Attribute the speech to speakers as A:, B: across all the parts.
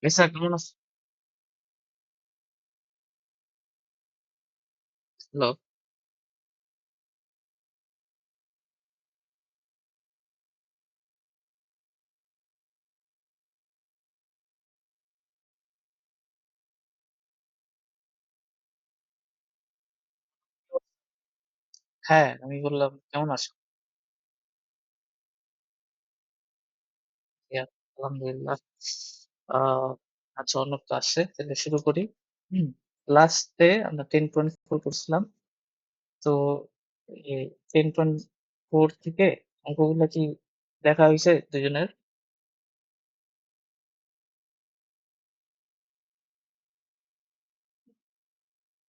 A: Lisa কেমন আছো? Hello. হ্যাঁ, আমি বললাম কেমন আছো? ইয়া আলহামদুলিল্লাহ। আ আচ্ছা অর্ণব তো আসছে। তাহলে শুরু করি। হুম। লাস্টে আমরা 10.4 করছিলাম। তো এই 10.4 থেকে অঙ্কগুলা কি দেখা হইছে ২ জনের?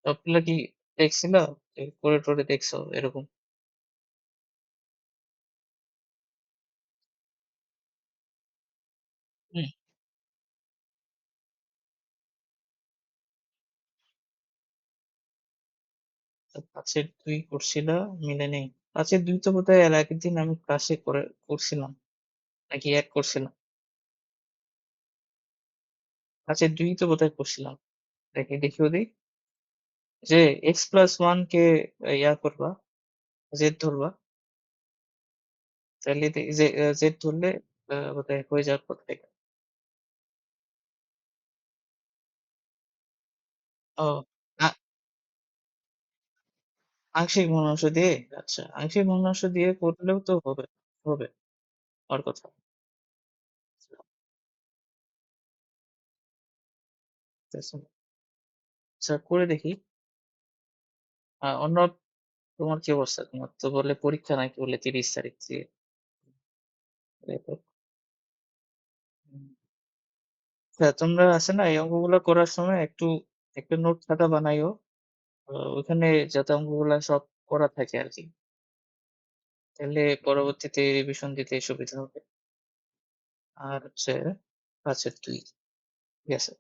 A: সবগুলা কি দেখছিলা? পড়ে-টরে দেখছো এরকম? হুম। তো ৫ এর ২ করছিলা, মিলে নেই। ৫ এর ২ তো বোধহয় এর আগের দিন আমি ক্লাসে করছিলাম। নাকি এড করছিলাম? ৫ এর ২ তো বোধহয় করছিলাম। দেখিও দিই। যে x+1 কে ইয়া করবা, z ধরবা। তাইলে যে z ধরলে বোধহয় হয়ে যাওয়ার কথা এটা। ও আ আংশিক ভগ্নাংশ দিয়ে? আচ্ছা, আংশিক ভগ্নাংশ দিয়ে করলেও তো হবে। হবে, হওয়ার কথা। আচ্ছা, আচ্ছা করে দেখি। অর্ণব তোমার কি অবস্থা? তোমার তো বললে পরীক্ষা নাকি বললে ৩০ তারিখ দিয়ে। দেখো। হুম। আচ্ছা তোমরা আছে না এই অঙ্কগুলা করার সময় একটু একটা নোট খাতা বানাইও। ওখানে যাতে অঙ্কগুলা সব করা থাকে আরকি। তাহলে পরবর্তীতে রিভিশন দিতে সুবিধা হবে। আর হচ্ছে ৫ এর ২ ঠিক আছে?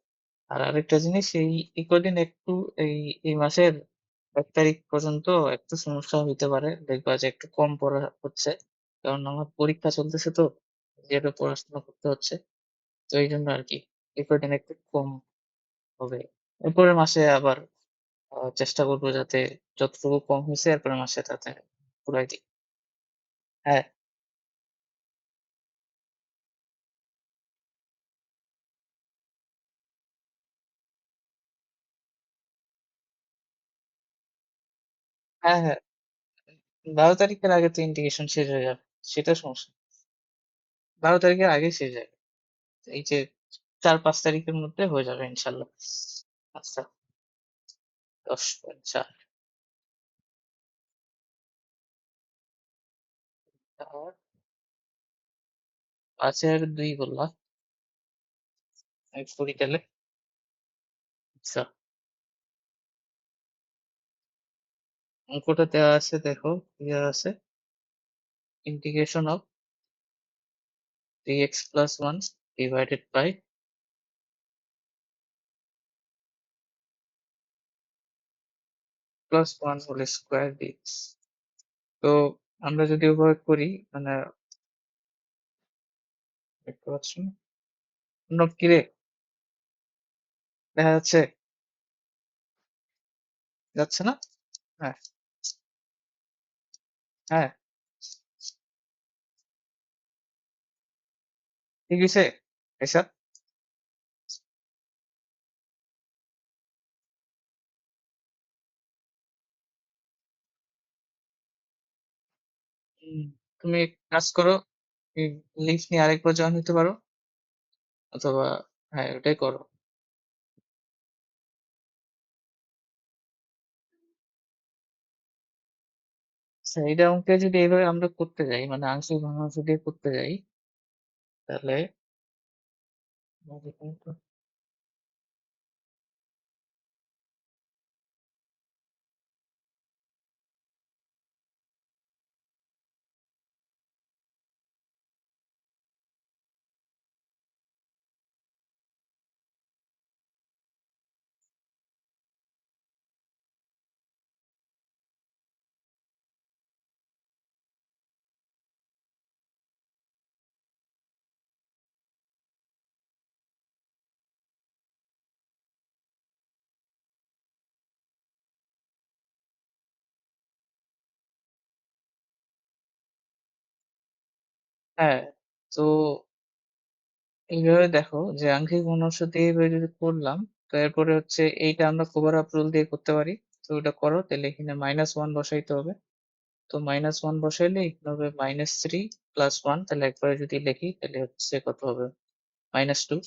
A: আর আরেকটা জিনিস এই কদিন একটু এই, এই মাসের ১ তারিখ পর্যন্ত একটু সমস্যা হইতে পারে। দেখবা যে একটু কম পড়া হচ্ছে। কারণ আমার পরীক্ষা চলতেছে তো, যেহেতু পড়াশোনা করতে হচ্ছে। তো এইজন্য আরকি। এই কয়দিন একটু কম হবে। এরপরের মাসে আবার চেষ্টা করব যাতে যতটুকু কম হইছে এরপরের মাসে তাতে পুরাই দিই। হ্যাঁ, হ্যাঁ, হ্যাঁ। ১২ তারিখের আগে তো ইন্টিগ্রেশন শেষ হয়ে যাবে। সেটা সমস্যা না। ১২ তারিখের আগেই শেষ হয়ে যাবে। এই যে ৪-৫ তারিখের মধ্যে হয়ে যাবে ইনশাআল্লাহ। আচ্ছা ১০.৪ আর ৫ এর ২ বললা? আমি করি তাহলে। আচ্ছা, অঙ্কটা দেওয়া আছে দেখো, কি দেওয়া আছে? Integration of 3x plus 1 divided by plus 1 whole square dx। তো আমরা যদি ওভাবে করি মানে দেখতে পাচ্ছ না? নোট কি রে? দেখা যাচ্ছে? যাচ্ছে না? হ্যাঁ, হ্যাঁ, ঠিক হইছে? এসব? হুম, তুমি এক কাজ করো, লিঙ্ক নিয়ে আরেকবার জয়েন হইতে পারো অথবা হ্যাঁ, ওটাই করো। আচ্ছা এইটা অঙ্কে যদি এভাবে আমরা করতে যাই মানে আংশিক ভগ্নাংশ দিয়ে করতে যাই তাহলে হ্যাঁ, তো এইভাবে দেখো যে আংশিক ভগ্নাংশ দিয়ে এভাবে যদি করলাম, তো এরপরে হচ্ছে এইটা আমরা কভার আপ রুল দিয়ে করতে পারি। তো ওটা করো, তাহলে এখানে -1 বসাইতে হবে। তো -1 বসাইলে এখানে হবে -3 প্লাস 1, তাহলে একবারে যদি লিখি তাহলে হচ্ছে কত হবে, -2।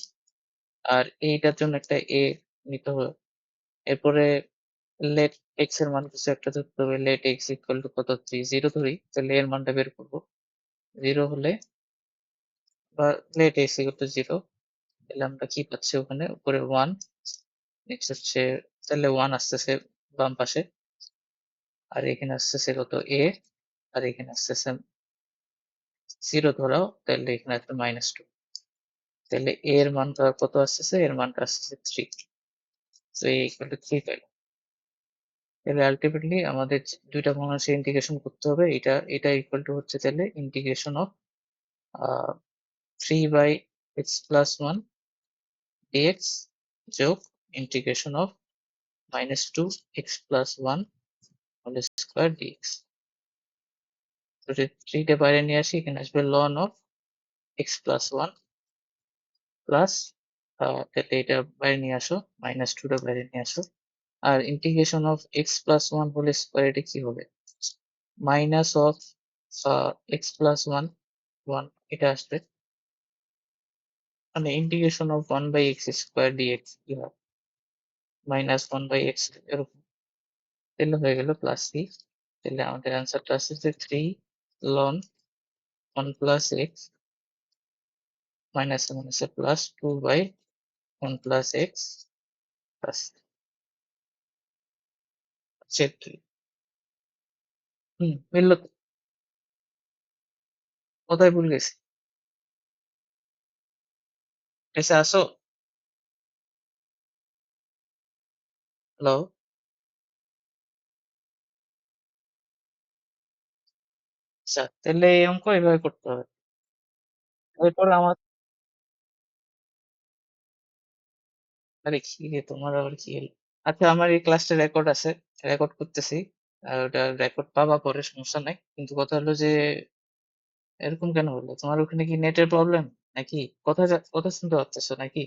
A: আর এইটার জন্য একটা a নিতে হবে। এরপরে let x এর মান কিছু একটা ধরতে হবে। let x ইকুয়াল টু কত, 3, 0 ধরি, তাহলে এর মানটা বের করবো। 0 হলে বা let x ইকুয়াল টু 0, তাহলে আমরা কি পাচ্ছি ওখানে উপরে 1, নেক্সট হচ্ছে তাহলে 1 আসতেছে বাম পাশে, আর এখানে আসতেছে কত a, আর এখানে আসতেছে 0 ধরাও, তাহলে এখানে একটা -2। তাহলে a এর মানটা কত আসতেছে, এর মানটা আসতেছে 3। তো a ইকুয়াল টু 3 পাইলাম। তাহলে আলটিমেটলি আমাদের দুইটা ভগ্নাংশের ইন্টিগ্রেশন করতে হবে। এটা ইকুয়াল টু হচ্ছে তাহলে ইন্টিগ্রেশন অফ 3/x+1 dx যোগ integration of -2x+1 whole square dx। তো 3 টা বাইরে নিয়ে আসি, এখানে আসবে ln অফ x+1 প্লাস, তাহলে এটা বাইরে নিয়ে আসো, -2 টা বাইরে নিয়ে আসো। আর integration of x+1 whole square, এটা কি হবে, মাইনাস অফ x+1 1, এটা আসবে। মানে ইন্টিগ্রেশন অফ 1/x² dx কি হয়, -1/x এরকম। তাহলে হয়ে গেল প্লাস c। তাহলে আমাদের অ্যান্সারটা আসছে যে 3 ln 1 প্লাস x মাইনাস মানে হচ্ছে প্লাস 2/1 প্লাস x প্লাস হচ্ছে 3। মিললো তো? কোথায় ভুল গেছি? এসে আসো। হ্যালো। আচ্ছা, তাহলে এই অঙ্ক এভাবে করতে হবে। এরপর আমার, আরে কি রে, তোমার আবার কি হলো? আচ্ছা, আমার এই ক্লাসটা রেকর্ড আছে, রেকর্ড করতেছি। আর ওটা রেকর্ড পাবা পরে, সমস্যা নাই। কিন্তু কথা হলো যে এরকম কেন হলো? তোমার ওখানে কি নেটের প্রবলেম নাকি? কথা শুনতে পাচ্তেছো নাকি?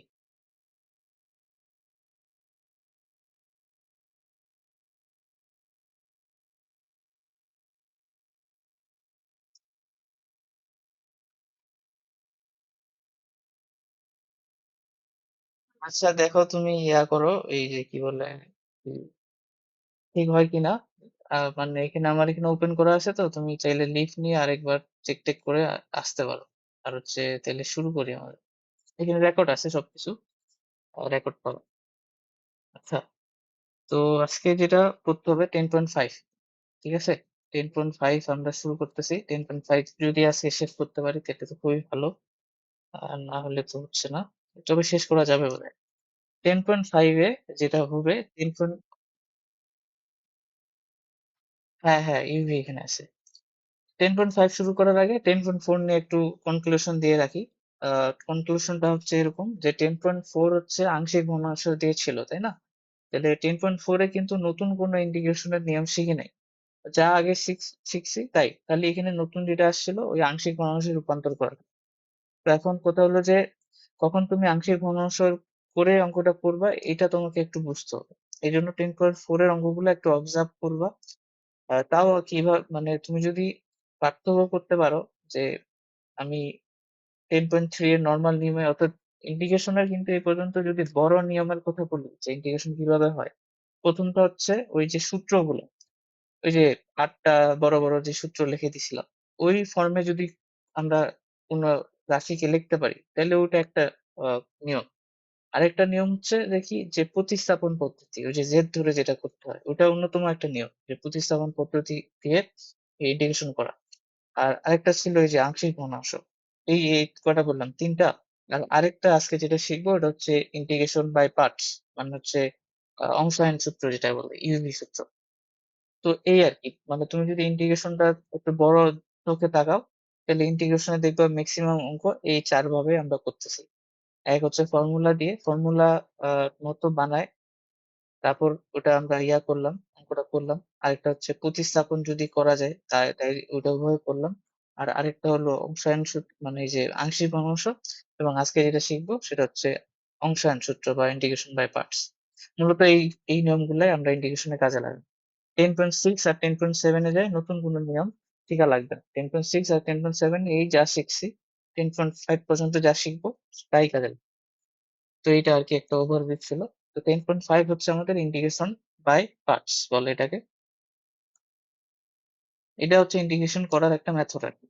A: আচ্ছা দেখো, তুমি ইয়া করো, এই যে কি বলে, উম, ঠিক হয় কিনা। মানে এখানে আমার এখানে ওপেন করা আছে, তো তুমি চাইলে লিভ নিয়ে আরেকবার চেক টেক করে আসতে পারো। আর হচ্ছে তাহলে শুরু করি আমাদের। এখানে রেকর্ড আছে সবকিছু, রেকর্ড পাবো। আচ্ছা, তো আজকে যেটা করতে হবে 10.5, ঠিক আছে? 10.5 আমরা শুরু করতেছি। 10.5 যদি আজকে শেষ করতে পারি তাহলে তো খুবই ভালো। আর না হলে তো হচ্ছে না। তবে শেষ করা যাবে বোধহয়। 10.5 এ যেটা হবে 10 পয়েন্ট, হ্যাঁ, হ্যাঁ, ইউভি এখানে আছে। 10.5 শুরু করার আগে 10.4 নিয়ে একটু কনক্লুশন দিয়ে রাখি। কনক্লুশনটা হচ্ছে এরকম যে 10.4 হচ্ছে আংশিক ভগ্নাংশ দিয়ে ছিল, তাই না? তাহলে 10.4 এ কিন্তু নতুন কোনো ইন্টিগ্রেশনের নিয়ম শিখি নাই। যা আগে শিখছি তাই। খালি এখানে নতুন যেটা আসছিল ওই আংশিক ভগ্নাংশে রূপান্তর করা। তো এখন কথা হলো যে কখন তুমি আংশিক ভগ্নাংশ করে অঙ্কটা করবা, এটা তোমাকে একটু বুঝতে হবে। এই জন্য 10.4 এর অঙ্কগুলো একটু অবজার্ভ করবা। তাও কিভাবে, মানে তুমি যদি পার্থক্য করতে পারো যে আমি 10.3 এর নরমাল নিয়মে, অর্থাৎ ইন্টিগ্রেশনের কিন্তু এই পর্যন্ত যদি বড় নিয়মের কথা বলি যে ইন্টিগ্রেশন কিভাবে হয়, প্রথমটা হচ্ছে ওই যে সূত্রগুলো, ওই যে 8টা বড় বড় যে সূত্র লিখে দিছিলাম, ওই ফর্মে যদি আমরা কোনো রাশিকে লিখতে পারি তাহলে ওটা একটা নিয়ম। আরেকটা নিয়ম হচ্ছে দেখি যে প্রতিস্থাপন পদ্ধতি, ওই যে জেড ধরে যেটা করতে হয়, ওটা অন্যতম একটা নিয়ম, যে প্রতিস্থাপন পদ্ধতি দিয়ে ইন্টিগ্রেশন করা। আর আরেকটা ছিল এই যে আংশিক ভগ্নাংশ। এই কটা বললাম, তিনটা। আর আরেকটা আজকে যেটা শিখবো ওটা হচ্ছে ইন্টিগ্রেশন বাই পার্টস, মানে হচ্ছে অংশায়ন সূত্র যেটা বলে, ইউভি সূত্র। তো এই আর কি, মানে তুমি যদি ইন্টিগ্রেশনটা একটু বড় চোখে তাকাও, তাহলে ইন্টিগ্রেশনে দেখবে ম্যাক্সিমাম অঙ্ক এই 4 ভাবে আমরা করতেছি। এক হচ্ছে ফর্মুলা দিয়ে, ফর্মুলা মতো বানায়, তারপর ওটা আমরা ইয়া করলাম, অঙ্কটা করলাম। আরেকটা হচ্ছে প্রতিস্থাপন যদি করা যায় তাই ওটা ওভাবে করলাম। আর আরেকটা হলো অংশায়ন সূত্র, মানে এই যে আংশিক ভগ্নাংশ। এবং আজকে যেটা শিখবো সেটা হচ্ছে অংশায়ন সূত্র বা ইন্টিগ্রেশন বাই পার্টস। মূলত এই নিয়মগুলাই আমরা ইন্টিগ্রেশনে কাজে লাগাই। 10.6 আর 10.7 এ যায় নতুন কোনো নিয়ম শিখা লাগবে না। 10.6 আর 10.7 এই যা শিখছি, 10.5 পর্যন্ত যা শিখবো তাই কাজে লাগবে। তো এইটা আর কি একটা ওভারভিউ ছিল। তো 10.5 হচ্ছে আমাদের ইন্টিগ্রেশন বাই পার্টস বলে এটাকে। এটা হচ্ছে ইন্টিগ্রেশন করার একটা মেথড আর কি।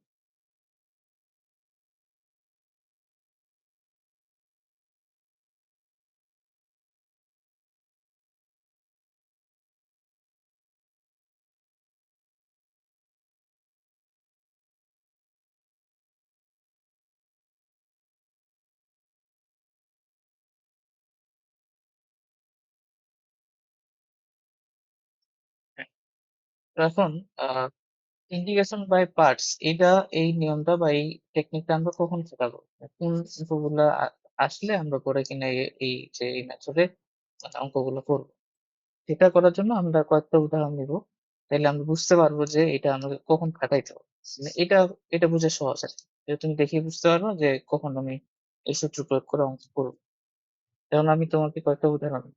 A: হ্যাঁ, তো এখন ইন্টিগ্রেশন বাই পার্টস এটা, এই নিয়মটা বা এই টেকনিকটা আমরা কখন শেখাবো? কোন অঙ্কগুলা আসলে আমরা পরে কিনা এই যে এই মেথডে অঙ্কগুলো করবো। সেটা করার জন্য আমরা কয়েকটা উদাহরণ নিব। তাইলে আমরা বুঝতে পারবো যে এটা আমাদের কখন খাটাইতে হবে। মানে এটা এটা বোঝা সহজ আছে। এটা তুমি দেখেই বুঝতে পারবা যে কখন আমি এই সূত্র প্রয়োগ করে অঙ্ক করবো। যেমন আমি তোমাকে কয়েকটা উদাহরণ দিই।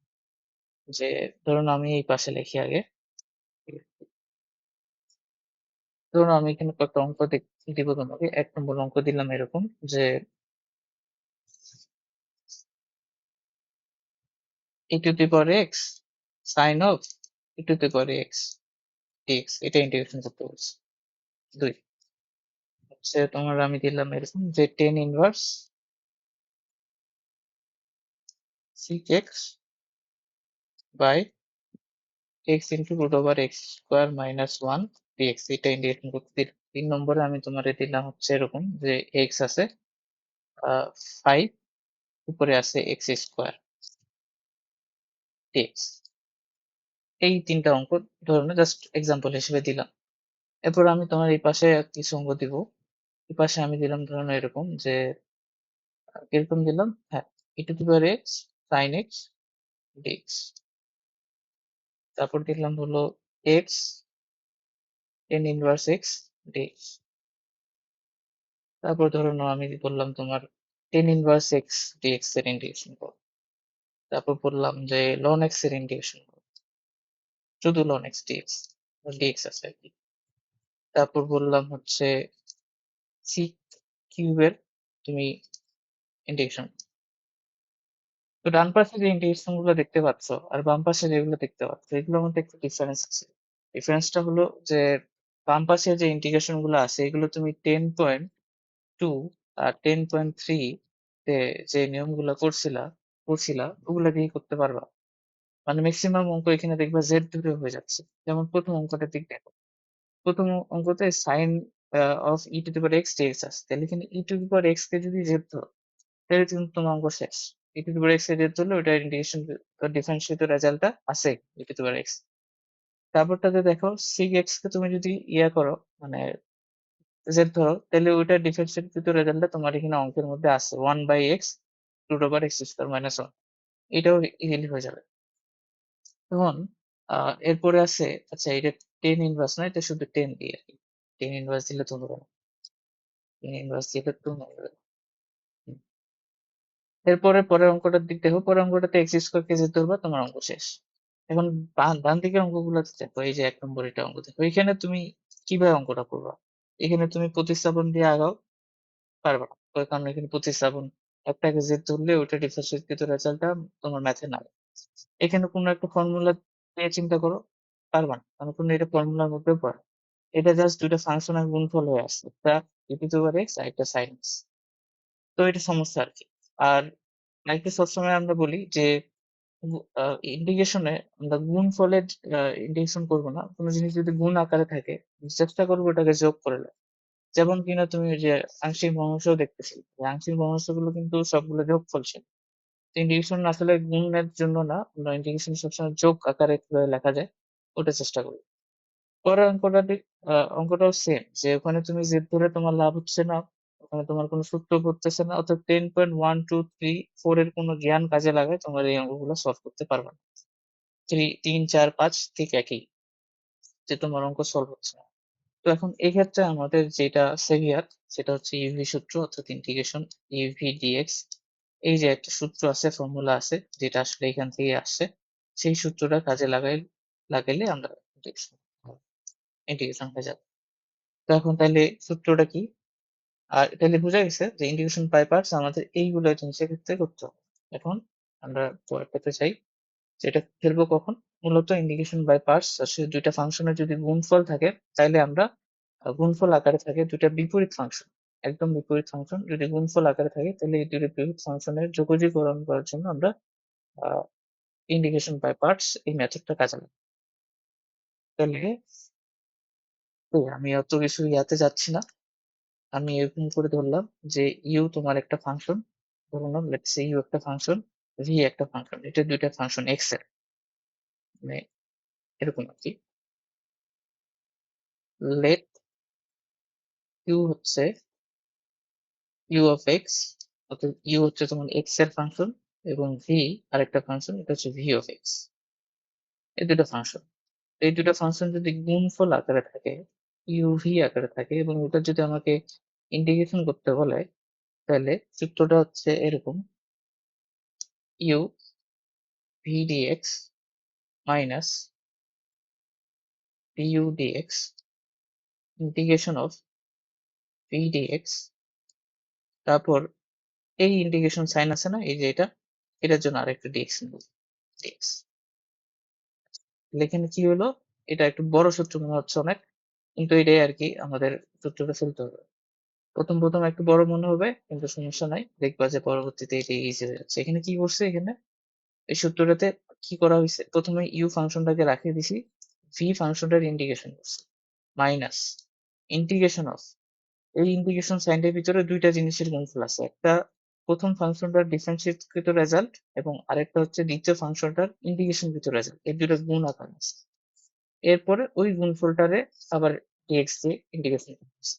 A: যে ধরুন আমি এই পাশে লিখি আগে। ধরুন আমি এখানে কয়েকটা অঙ্ক দিব তোমাকে। ১ নম্বর অঙ্ক দিলাম এরকম যে e two the power x sin of e two the power x dx, এটা ইন্টিগ্রেশন করতে বলছি। ২ হচ্ছে তোমার আমি দিলাম এরকম যে tan inverse sec x by x into root over x square minus 1 dx, এটা ইন্টিগ্রেশন করতে দিলাম। ৩ নম্বরে আমি তোমারে দিলাম হচ্ছে এরকম যে x আছে 5, উপরে আছে x স্কোয়ার dx। এই ৩টা অঙ্ক ধরুন জাস্ট এক্সাম্পল হিসেবে দিলাম। এরপর আমি তোমার এই পাশে কিছু অঙ্ক দিব। এই পাশে আমি দিলাম ধরুন এরকম যে কিরকম দিলাম? হ্যাঁ, e two the power x sin x dx। তারপর দিলাম হলো x tan inverse x dx। তারপর ধরো নাও আমি বললাম তোমার tan ইনভার্স x dx এর ইন্টিগ্রেশন করো। তারপর বললাম যে ln x এর ইন্টিগ্রেশন করো। শুধু ln x dx, dx আছে আর কি। তারপর বললাম হচ্ছে sec কিউবের তুমি ইন্টিগ্রেশন। তো ডান পাশে যে ইন্টিগ্রেশন গুলো দেখতে পাচ্ছ আর বাম পাশে যেগুলো দেখতে পাচ্ছ এগুলোর মধ্যে একটু ডিফারেন্স আছে। ডিফারেন্সটা হলো যে বাম পাশে যে ইন্টিগ্রেশন গুলো আছে এগুলো তুমি 10.2 আর 10.3 তে যে নিয়মগুলো করছিলা ওগুলা দিয়ে করতে পারবা। মানে ম্যাক্সিমাম অঙ্ক এখানে দেখবা জেড ধরে হয়ে যাচ্ছে। যেমন প্রথম অঙ্কটার দিক দেখো। প্রথম অঙ্কতে sine of e to the power x dx আছে। তাহলে এখানে ই টু দি পাওয়ার এক্স কে যদি জেড ধরো তাহলে কিন্তু তোমার অঙ্ক শেষ। ই টু দি পাওয়ার এক্স এর জেড ধরলে ওটা ইন্টিগ্রেশন ডিফারেন্সিয়েট রেজাল্টটা আছে ই টু দি পাওয়ার এক্স। তারপরটাতে দেখো সিক এক্স কে তুমি যদি ইয়া করো, মানে জেড ধরো, তাহলে ওইটা ডিফারেন্সিয়েট রেজাল্টটা তোমার এখানে অঙ্কের মধ্যে আছে 1/x root over x square minus 1। এটাও ইজিলি হয়ে যাবে। তখন এরপরে আছে, আচ্ছা এটা টেন ইনভার্স না, এটা শুধু টেন দিয়ে আর কি। টেন ইনভার্স দিলে তো হবে না। টেন ইনভার্স দিলে তো হবে না। হুম। এরপরে পরের অঙ্কটার দিক দেখো, পরের অঙ্কটাতে এক্স স্কোয়ার কে যেতে ধরবা, তোমার অঙ্ক শেষ। এখন ডান দিকের অঙ্কগুলো দেখো, এই যে ১ নম্বর এটা অঙ্ক দেখো, এখানে তুমি কিভাবে অঙ্কটা করবা? এখানে তুমি প্রতিস্থাপন দিয়ে আগাও, পারবা না। ওই কারণে এখানে প্রতিস্থাপন, একটাকে জেড ধরলে ওইটা ডিফারেন্সিয়েট রেজাল্টটা তোমার ম্যাথে না। এখানে কোনো একটা ফর্মুলা দিয়ে চিন্তা করো, পারবা না। কারণ কোনো এটা ফর্মুলার মধ্যেও পড়ে না। এটা জাস্ট ২ টা ফাংশনের গুণফল হয়ে আসছে। একটা e two the power x আর একটা sin x। তো এটা সমস্যা আরকি। আর আরেকটা সবসময় আমরা বলি যে গু আ ইন্টিগ্রেশনে আমরা গুণফলের ইন্টিগ্রেশন করব না। কোন জিনিস যদি গুণ আকারে থাকে, চেষ্টা করব ওটাকে যোগ করে দেওয়ার। যেমন কিনা তুমি ওই যে আংশিক ভগ্নাংশও দেখতেছিলে। যে আংশিক ভগ্নাংশগুলো কিন্তু সবগুলো যোগফল ছিল। তো ইন্টিগ্রেশন আসলে গুণের জন্য না, আমরা ইন্টিগ্রেশন সবসময় যোগ আকারে কিভাবে লেখা যায় ওটা চেষ্টা করি। পরের অঙ্কটাও সেম, যে ওখানে তুমি জেড ধরে তোমার লাভ হচ্ছে না, ওখানে তোমার কোনো সূত্র পড়তেছে না, অর্থাৎ 10.1 2 3 4 এর কোনো জ্ঞান কাজে লাগায় তোমার এই অঙ্কগুলো সলভ করতে পারবে না। 3 4 5 ঠিক একই, যে তোমার অঙ্ক সলভ হচ্ছে না। তো এখন এই ক্ষেত্রে আমাদের যেটা সেভিয়ার সেটা হচ্ছে ইউভি সূত্র অর্থাৎ ইন্টিগ্রেশন ইউভি ডিএক্স। এই যে একটা সূত্র আছে, ফর্মুলা আছে, যেটা আসলে এখান থেকে আসছে, সেই সূত্রটা কাজে লাগাইলে আমরা ইন্টিগ্রেশন হয়ে যাবে। তো এখন তাহলে সূত্রটা কি? আর তাহলে বোঝা গেছে যে ইন্টিগ্রেশন বাই পার্টস আমাদের এইগুলো জিনিসের ক্ষেত্রে করতে হবে। এখন আমরা পরেরটাতে চাই, যেটা খেলবো কখন? মূলত ইন্টিগ্রেশন বাই পার্টস আসলে দুইটা ফাংশনের যদি গুণফল থাকে তাহলে আমরা গুণফল আকারে থাকে দুইটা বিপরীত ফাংশন, একদম বিপরীত ফাংশন যদি গুণফল আকারে থাকে তাহলে এই দুইটা বিপরীত ফাংশনের যোগজীকরণ করার জন্য আমরা ইন্টিগ্রেশন বাই পার্টস এই মেথডটা কাজে লাগাই। তাহলে আমি অত কিছু ইয়াতে যাচ্ছি না, আমি এরকম করে ধরলাম যে ইউ তোমার একটা ফাংশন, ধরলাম লেটস সে ইউ একটা ফাংশন, ভি একটা ফাংশন, এটা দুইটা ফাংশন এক্স এর, মানে এরকম আর কি। লেট ইউ হচ্ছে ইউ অফ এক্স, অর্থাৎ ইউ হচ্ছে তোমার এক্স এর ফাংশন এবং ভি আরেকটা ফাংশন, এটা হচ্ছে ভি অফ এক্স। এই দুটো ফাংশন, এই দুটো ফাংশন যদি গুণফল আকারে থাকে, ইউ ভি আকারে থাকে এবং ওটা যদি আমাকে ইন্টিগ্রেশন করতে বলে তাহলে সূত্রটা হচ্ছে এরকম, u v dx minus du dx integration of v dx, তারপর এই ইন্টিগ্রেশন সাইন আছে না, এই যে এটার জন্য আরেকটা ডিএক্স নেব, ডিএক্স। এখানে কি হলো, এটা একটু বড় সূত্র মনে হচ্ছে অনেক, কিন্তু এটাই আর কি আমাদের সূত্রটা ফেলতে হবে। প্রথম প্রথম একটু বড় মনে হবে কিন্তু সমস্যা নাই, দেখবা যে পরবর্তীতে এটা ইজি হয়ে যাচ্ছে। এখানে কি করছে, এখানে এই সূত্রটাতে কি করা হয়েছে, প্রথমে ইউ ফাংশনটাকে রাখিয়ে দিছি, ভি ফাংশনটার ইন্টিগ্রেশন করছে মাইনাস ইন্টিগ্রেশন অফ, এই ইন্টিগ্রেশন সাইনটার ভিতরে দুইটা জিনিসের গুণফল আছে, একটা প্রথম ফাংশনটার ডিফারেন্সিয়েটকৃত রেজাল্ট এবং আরেকটা হচ্ছে দ্বিতীয় ফাংশনটার ইন্টিগ্রেশনকৃত রেজাল্ট, এই দুটো গুণ আকার আছে। এরপরে ওই গুণফলটারে আবার ডিএক্স দিয়ে ইন্টিগ্রেশন করতেছে।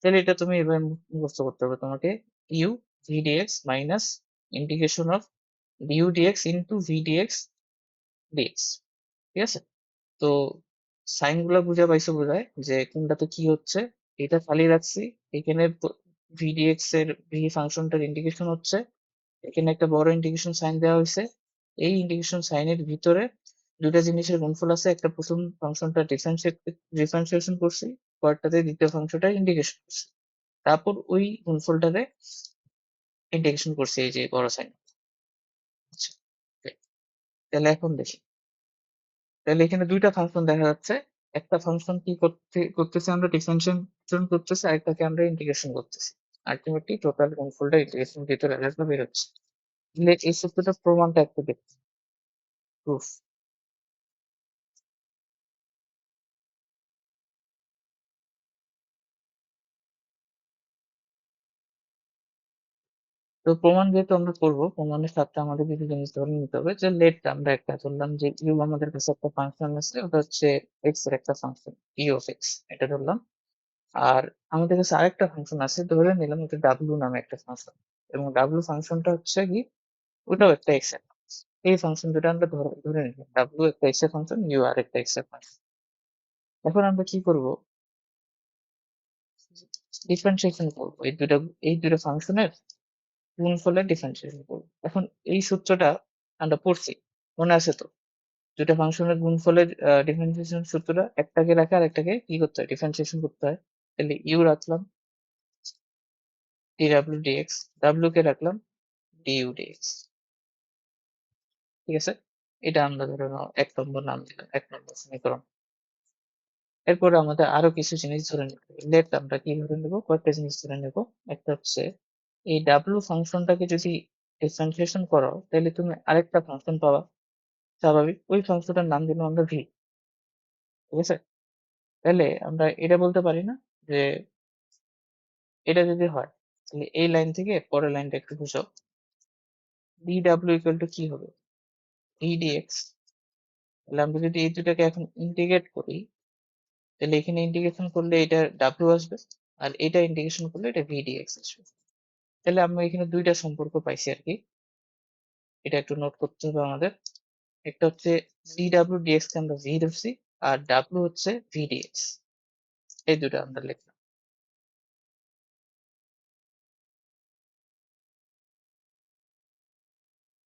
A: তাহলে এটা তুমি এভাবে মুখস্থ করতে হবে তোমাকে, u v dx minus integration of du dx into v dx dx. ঠিক আছে? তো সাইন গুলা বুঝা পাইছো বোধহয় যে কোনটাতে কি হচ্ছে। এটা খালি রাখছি, এখানে ভিডিএক্স এর ভি ফাংশনটার ইন্টিগ্রেশন হচ্ছে, এখানে একটা বড় ইন্টিগ্রেশন সাইন দেওয়া হয়েছে, এই ইন্টিগ্রেশন সাইনের ভিতরে দুটা জিনিসের গুণফল আছে, একটা প্রথম ফাংশনটা ডিফারেন্সিয়েশন করছি, পরেরটাতে দ্বিতীয় ফাংশনটা ইন্টিগ্রেশন করছি, তারপর ওই গুণফলটারে ইন্টিগ্রেশন করছি এই যে বড় সাইন। আচ্ছা, তাহলে এখন দেখি, তাহলে এখানে দুইটা ফাংশন দেখা যাচ্ছে, একটা ফাংশন কি করতেছে আমরা ডিফারেন্সিয়েশন করতেছি, আরেকটাকে আমরা ইন্টিগ্রেশন করতেছি, আলটিমেটলি টোটাল গুণফলটা ইন্টিগ্রেশন ভিতরে রেজাল্টটা বের হচ্ছে। তাহলে এই সূত্রটার প্রমাণটা একটু দেখি, প্রুফ। তো প্রমাণ যেহেতু আমরা করবো, প্রমাণের সাথে আমাদের কিছু জিনিস ধরে নিতে হবে, যে লেট আমরা একটা ধরলাম যে ইউ আমাদের কাছে একটা ফাংশন আছে, ওটা হচ্ছে এক্স এর একটা ফাংশন, ইউ অফ এক্স এটা ধরলাম। আর আমাদের কাছে আরেকটা ফাংশন আছে, ধরে নিলাম ওটা ডাব্লু নামে একটা ফাংশন, এবং ডাব্লু ফাংশনটা হচ্ছে কি, ওটাও একটা এক্স এর ফাংশন। এই ফাংশন দুটো আমরা ধরে নিলাম, ডাব্লু একটা এক্স এর ফাংশন, ইউ আর একটা এক্স এর ফাংশন। এখন আমরা কি করব, ডিফারেন্সিয়েশন করবো এই দুটো ফাংশনের গুণফলের ডিফারেন্সিয়েশন করবো। এখন এই সূত্রটা আমরা পড়ছি, মনে আছে তো? দুটো ফাংশনের গুণফলের ডিফারেন্সিয়েশন সূত্রটা, একটাকে রাখে আর একটাকে কি করতে হয়, ডিফারেন্সিয়েশন করতে হয়। তাহলে ইউ রাখলাম ডি ডাব্লিউ ডিএক্স, ডাব্লিউ কে রাখলাম ডিইউ ডিএক্স। ঠিক আছে, এটা আমরা ধরে নাও 1 নম্বর নাম দিলাম, 1 নম্বর সমীকরণ। এরপরে আমাদের আরো কিছু জিনিস ধরে নিতে হবে, লেট আমরা কি ধরে নেব, কয়েকটা জিনিস ধরে নেব। একটা হচ্ছে এই ডাব্লিউ ফাংশনটাকে যদি ডিফারেন্সিয়েশন করো তাহলে তুমি আরেকটা ফাংশন পাবা, স্বাভাবিক, ওই ফাংশনটার নাম দিলাম আমরা ভি। ঠিক আছে, তাহলে আমরা এটা বলতে পারি না যে এটা যদি হয় তাহলে এই লাইন থেকে পরের লাইনটা একটু বুঝো, ডি ডাব্লিউ ইকুয়াল টু কি হবে, ভি ডিএক্স। তাহলে আমরা যদি এই দুটাকে এখন ইন্টিগ্রেট করি তাহলে এখানে ইন্টিগ্রেশন করলে এটা ডাব্লিউ আসবে, আর এটা ইন্টিগ্রেশন করলে এটা ভি ডিএক্স আসবে। তাহলে আমরা এখানে দুইটা সম্পর্ক পাইছি আর কি, এটা একটু নোট করতে হবে আমাদের। একটা হচ্ছে ডি ডাব্লিউ ডিএক্স কে আমরা ভি ধরছি, আর ডাব্লিউ হচ্ছে ভি ডিএক্স। এই ২ টা আমরা লিখলাম।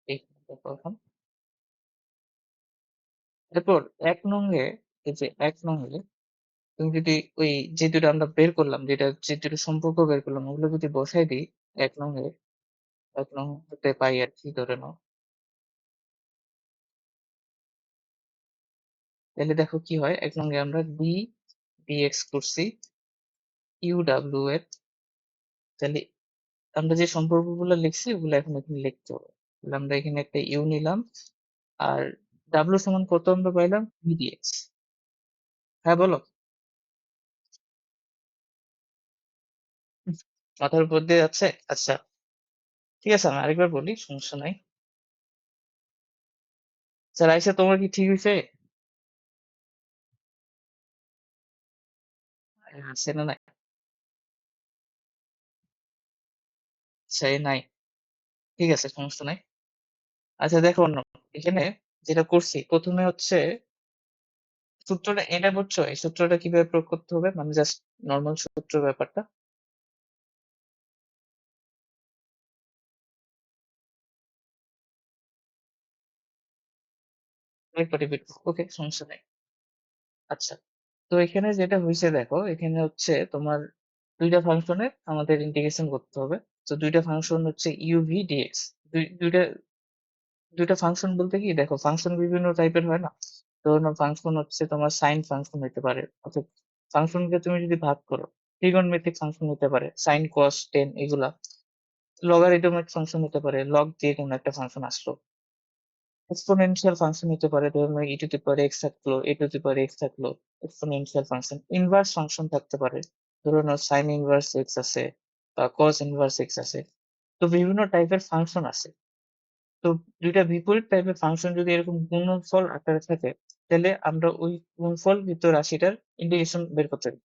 A: এই দেখো এখন। এরপর ১ নং এ এই যে ১ নং এ তুমি যদি ওই যে ২ টা আমরা বের করলাম, যে ২ টা সম্পর্ক বের করলাম ওগুলো যদি বসায় দিই ১ নং এ, ১ নং হতে পাই আরকি ধরে নাও। তাইলে দেখো কি হয় ১ নং এ আমরা dx করছি uw এর। তাহলে আমরা যে সম্পর্কগুলো লিখছি ওগুলো এখন এখানে লিখতে হবে। তাহলে আমরা এখানে একটা u নিলাম। আর w সমান কত আমরা পাইলাম? vdx। হ্যাঁ, বলো। হুম, মাথার উপর দিয়ে যাচ্ছে? আচ্ছা, ঠিক আছে আমি আরেকবার বলি, সমস্যা নাই। আচ্ছা রাইসা তোমার কি ঠিক হইছে? আছে না নাই? আচ্ছা নাই। ঠিক আছে, সমস্যা নাই। আচ্ছা দেখো অন্য এখানে যেটা করছি ১ম এ হচ্ছে সূত্রটা এটা বুঝছো? এই সূত্রটা কিভাবে প্রয়োগ করতে হবে? মানে জাস্ট নরমাল সূত্র ব্যাপারটা। আরেকবার রিপিট ওকে, সমস্যা নাই। আচ্ছা। তো এখানে যেটা হইছে দেখো, এখানে হচ্ছে তোমার ২ টা ফাংশনের আমাদের ইন্টিগ্রেশন করতে হবে। তো ২ টা ফাংশন হচ্ছে uv dx। ২ টা ২ টা ফাংশন বলতে কি দেখো ফাংশন বিভিন্ন টাইপের হয় না? ধরুন ফাংশন হচ্ছে তোমার সাইন ফাংশন হইতে পারে। অর্থাৎ ফাংশনকে তুমি যদি ভাগ করো, ট্রিগোনমেট্রিক ফাংশন হতে পারে, সাইন, কস, টেন এগুলা। লগারিদমিক ফাংশন হতে পারে, লগ দিয়ে কোনো একটা ফাংশন আসলো। এক্সপোনেনশিয়াল ফাংশন হতে পারে, ধরুন e two the power x থাকলো, a two the power x থাকলো, এক্সপোনেনশিয়াল ফাংশন। ইনভার্স ফাংশন থাকতে পারে, ধরুন সাইন ইনভার্স x আছে বা কস ইনভার্স x আছে। তো বিভিন্ন টাইপের ফাংশন আছে। তো ২ টা বিপরীত টাইপের ফাংশন যদি এরকম গুণনফল আকারে থাকে, তাহলে আমরা ওই গুণফলকৃত রাশিটার ইন্টিগ্রেশন বের করতে পারি।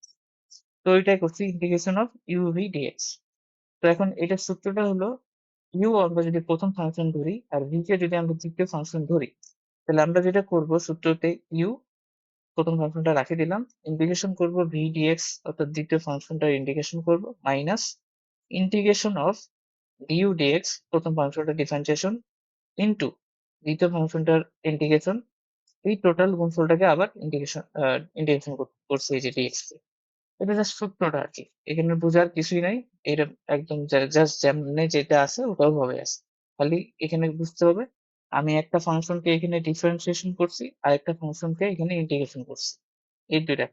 A: তো ওইটাই করছি ইন্টিগ্রেশন অফ uv dx। তো এখন এটার সূত্রটা হলো আমরা যদি ১ম ফাংশন ধরি আর v কে যদি আমরা ৩য় ফাংশন ধরি, তাহলে আমরা যেটা করব সূত্রতে ১ম ফাংশনটা রাখে দিলাম। ইন্টিগ্রেশন করব v dx অর্থাৎ ২য় ফাংশনটার ইন্টিগ্রেশন করব minus integration of du dx ১ম ফাংশনটার ডিফারেন্সিয়েশন ইনটু ২য় ফাংশনটার ইন্টিগ্রেশন। এই টোটাল গুণফলটাকে আবার ইন্টিগ্রেশন করছি এই যে dx কে। এটা জাস্ট সূত্রটা আরকি। এখানে বোঝার কিছুই নাই। এটা একদম জাস্ট যেমনে যেটা আছে ওটা ওভাবে আছে। খালি এখানে বুঝতে হবে আমি একটা ফাংশনকে এখানে ডিফারেন্সিয়েশন করছি, আরেকটা ফাংশনকে এখানে ইন্টিগ্রেশন করছি। এই ২ টা।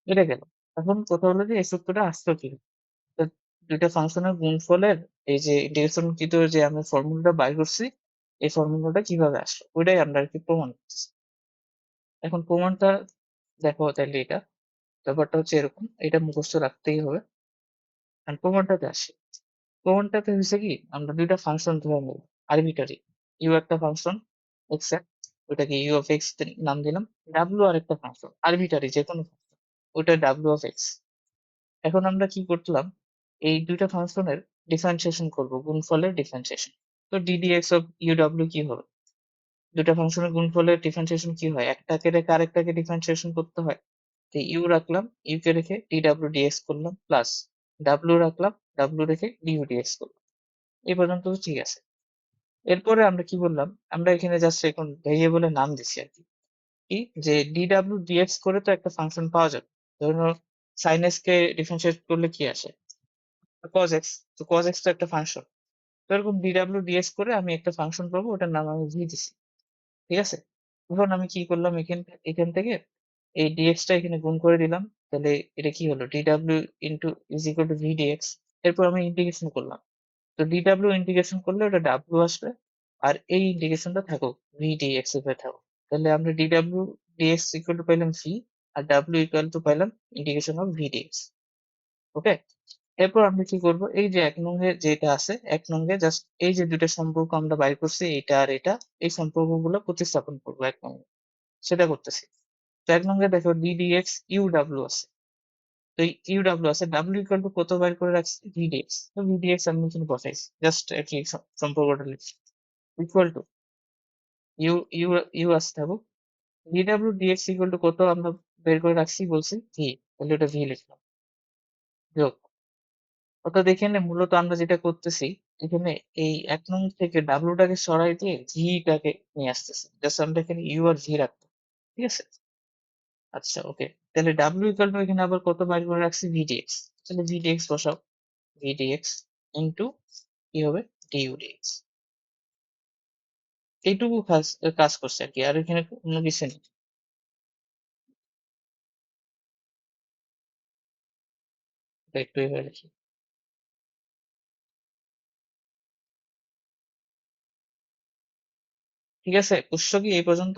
A: এটা গেল। এখন কথা হলো যে এই সূত্রটা আসলো কিভাবে? তো ২ টা ফাংশনের গুণফলের এই যে ইন্টিগ্রেশনকৃত যে আমরা ফর্মুলাটা বাই করছি, এই ফর্মুলাটা কিভাবে আসলো? ওইটাই আমরা আরকি প্রমাণ করতেছি। এখন প্রমাণটা দেখো তাইলে এটা। ব্যাপারটা হচ্ছে এরকম। এটা মুখস্থ রাখতেই হবে। এখন প্রমাণটাতে আসি। প্রমাণটাতে হইছে কি আমরা ২ টা ফাংশন ধরে নেব আরবিট্রারি। একটা ফাংশন x এর ওইটাকে নাম দিলাম। আরেকটা ফাংশন আরবিট্রারি যেকোনো ফাংশন ওইটা x। এখন আমরা কি করলাম এই ২ টা ফাংশনের ডিফারেন্সিয়েশন করব, গুণফলের ডিফারেন্সিয়েশন। তো অফ কি হবে? ২ টা ফাংশনের গুণফলের ডিফারেন্সিয়েশন কি হয়? একটাকে রেখে আরেকটাকে ডিফারেন্সিয়েশন করতে হয়। তো রাখলাম, কে রেখে করলাম প্লাস রাখলাম, রেখে করলাম। এই পর্যন্ত তো ঠিক আছে। এরপরে আমরা কি বললাম? আমরা এখানে জাস্ট এখন ভেরিয়েবলের নাম দিছি আরকি। কি? যে করে তো একটা ফাংশন পাওয়া যাবে। ধরে নাও sin x কে ডিফারেনশিয়েট করলে কি আসে? cos x। তো cos x তো একটা ফাংশন। তো এরকম করে আমি একটা ফাংশন পাবো ওটার নাম আমি v দিছি। ঠিক আছে? এখন আমি কি করলাম এখান থেকে এই dx টা এখানে গুণ করে দিলাম। তাহলে এটা কি হলো? v dx। এরপর আমি ইন্টিগ্রেশন করলাম। তো ইন্টিগ্রেশন করলে ওটা w আসবে। আর এই ইন্টিগ্রেশনটা থাকুক v dx এভাবে থাকুক। তাহলে আমরা dx ইকুয়াল টু পাইলাম v আর w ইকুয়াল টু পাইলাম integration of v dx। Okay? এরপর আমরা কি করব? এই যে ১ নং এ যেটা আছে ১ নং এ জাস্ট এই যে ২ টা সম্পর্ক আমরা বাইর করছি এটা আর এটা, এই সম্পর্কগুলো প্রতিস্থাপন করব ১ নং এ। সেটা করতেছি। তো ১ নং এ দেখো ddx আছে। তো এই আছে w ইকুয়াল টু কত বাইর করে রাখছি? vdx। তো vdx আমি এখানে বসাইছি। জাস্ট আরকি সম্পর্কটা লিখছি। Equal to u u u আসতে থাকুক। ইকুয়াল টু কত আমরা বের করে রাখছি বলছি? v। তাহলে ওটা ভি লিখলাম। যোগ। অর্থাৎ এখানে মূলত আমরা যেটা করতেছি, এখানে এই ১ নং থেকে W টাকে সরাই দিয়ে V টাকে নিয়ে আসতেছি। জাস্ট আমরা এখানে U আর V রাখবো। ঠিক আছে? আচ্ছা ওকে। তাহলে W ইকুয়াল টু এখানে আবার কত বাইর করে রাখছি? VDX। তাহলে VDX বসাও। VDX ইনটু কি হবে? DU dx। এইটুকু কাজ করছে আরকি। আর এখানে অন্য কিছু নেই। এটা একটু এভাবে লিখি। ঠিক আছে? বুঝছো কি এই পর্যন্ত?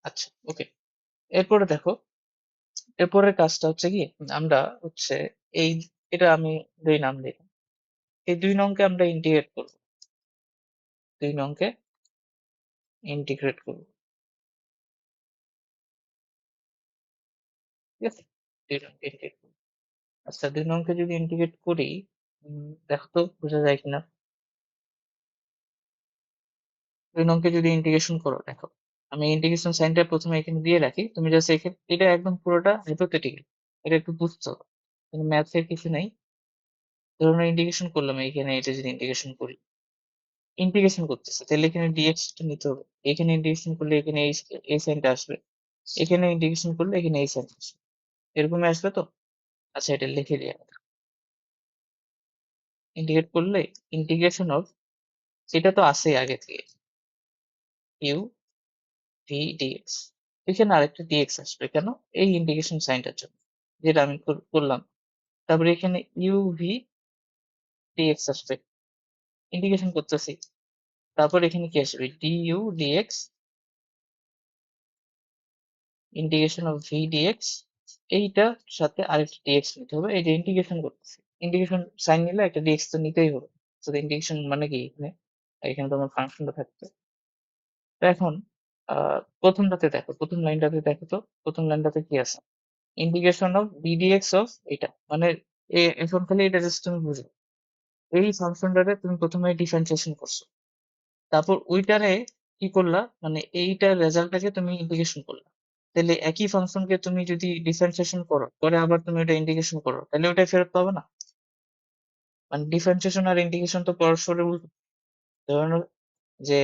A: আচ্ছা ওকে। এরপরে দেখো, এরপরের কাজটা হচ্ছে কি? আমরা হচ্ছে এই এটা আমি ২ নাম দিলাম। এই ২ নংকে আমরা ইন্টিগ্রেট করব। ২ নংকে ইন্টিগ্রেট করব। ঠিক আছে? ২ নংকে ইন্টিগ্রেট করব। আচ্ছা ২ নংকে যদি ইন্টিগ্রেট করি, দেখো তো বোঝা যায় কিনা? ২ নংকে যদি ইন্টিগ্রেশন করো দেখো। আমি ইন্টিগ্রেশন সাইনটা ১ম এ এখানে দিয়ে রাখি। তুমি জাস্ট এটা একদম পুরোটা hypothetical, এটা একটু বুঝতে হবে। এখানে ম্যাথস এর কিছু নাই। ধরুন ইন্টিগ্রেশন করলাম এইখানে এটা যদি ইন্টিগ্রেশন করি। ইন্টিগ্রেশন করতেছি। তাহলে এখানে dx টা নিতে হবে। এখানে ইন্টিগ্রেশন করলে এখানে এই সাইনটা আসবে। এখানে ইন্টিগ্রেশন করলে এখানে এই সাইন আসবে। এরকমই আসবে তো? আচ্ছা এটা লিখে দিই আমি। ইন্টিগ্রেট করলে ইন্টিগ্রেশন অফ, এটা তো আছেই আগে থেকে, u v dx। এখানে আরেকটা dx আসবে কেন? এই ইন্টিগ্রেশন সাইনটার জন্য। যেটা আমি করলাম। তারপরে এখানে u v dx আসবে। ইন্টিগ্রেশন করতেছি। তারপর এখানে কি আসবে? du dx integration of v dx। এইটার সাথে আরেকটা dx নিতে হবে। এই যে ইন্টিগ্রেশন করতেছি। ইন্টিগ্রেশন সাইন নিলে একটা dx তো নিতেই হবে। তো ইন্টিগ্রেশন মানে কি এখানে? এখানে তো আমার ফাংশনটা থাকবে। তো এখন আ ১ম টাতে দেখো, ১ম লাইনটাতে দেখো তো, ১ম লাইনটাতে কি আছে? Integration of v dx of এটা। মানে এখন খালি এটা জাস্ট তুমি বুঝো। এই ফাংশনটারে তুমি ১ম এ ডিফারেনশিয়েশন করছো। তারপর ওইটারে কি করলা? মানে এইটার রেজাল্টটাকে তুমি ইন্টিগ্রেশন করলা। তাইলে একই ফাংশনকে তুমি যদি ডিফারেনশিয়েশন করো, পরে আবার তুমি ওটা ইন্টিগ্রেশন করো, তাহলে ওটাই ফেরত পাবে না? মানে ডিফারেনশিয়েশন আর ইন্টিগ্রেশন তো পরস্পরের উল্টো। ধরে নাও যে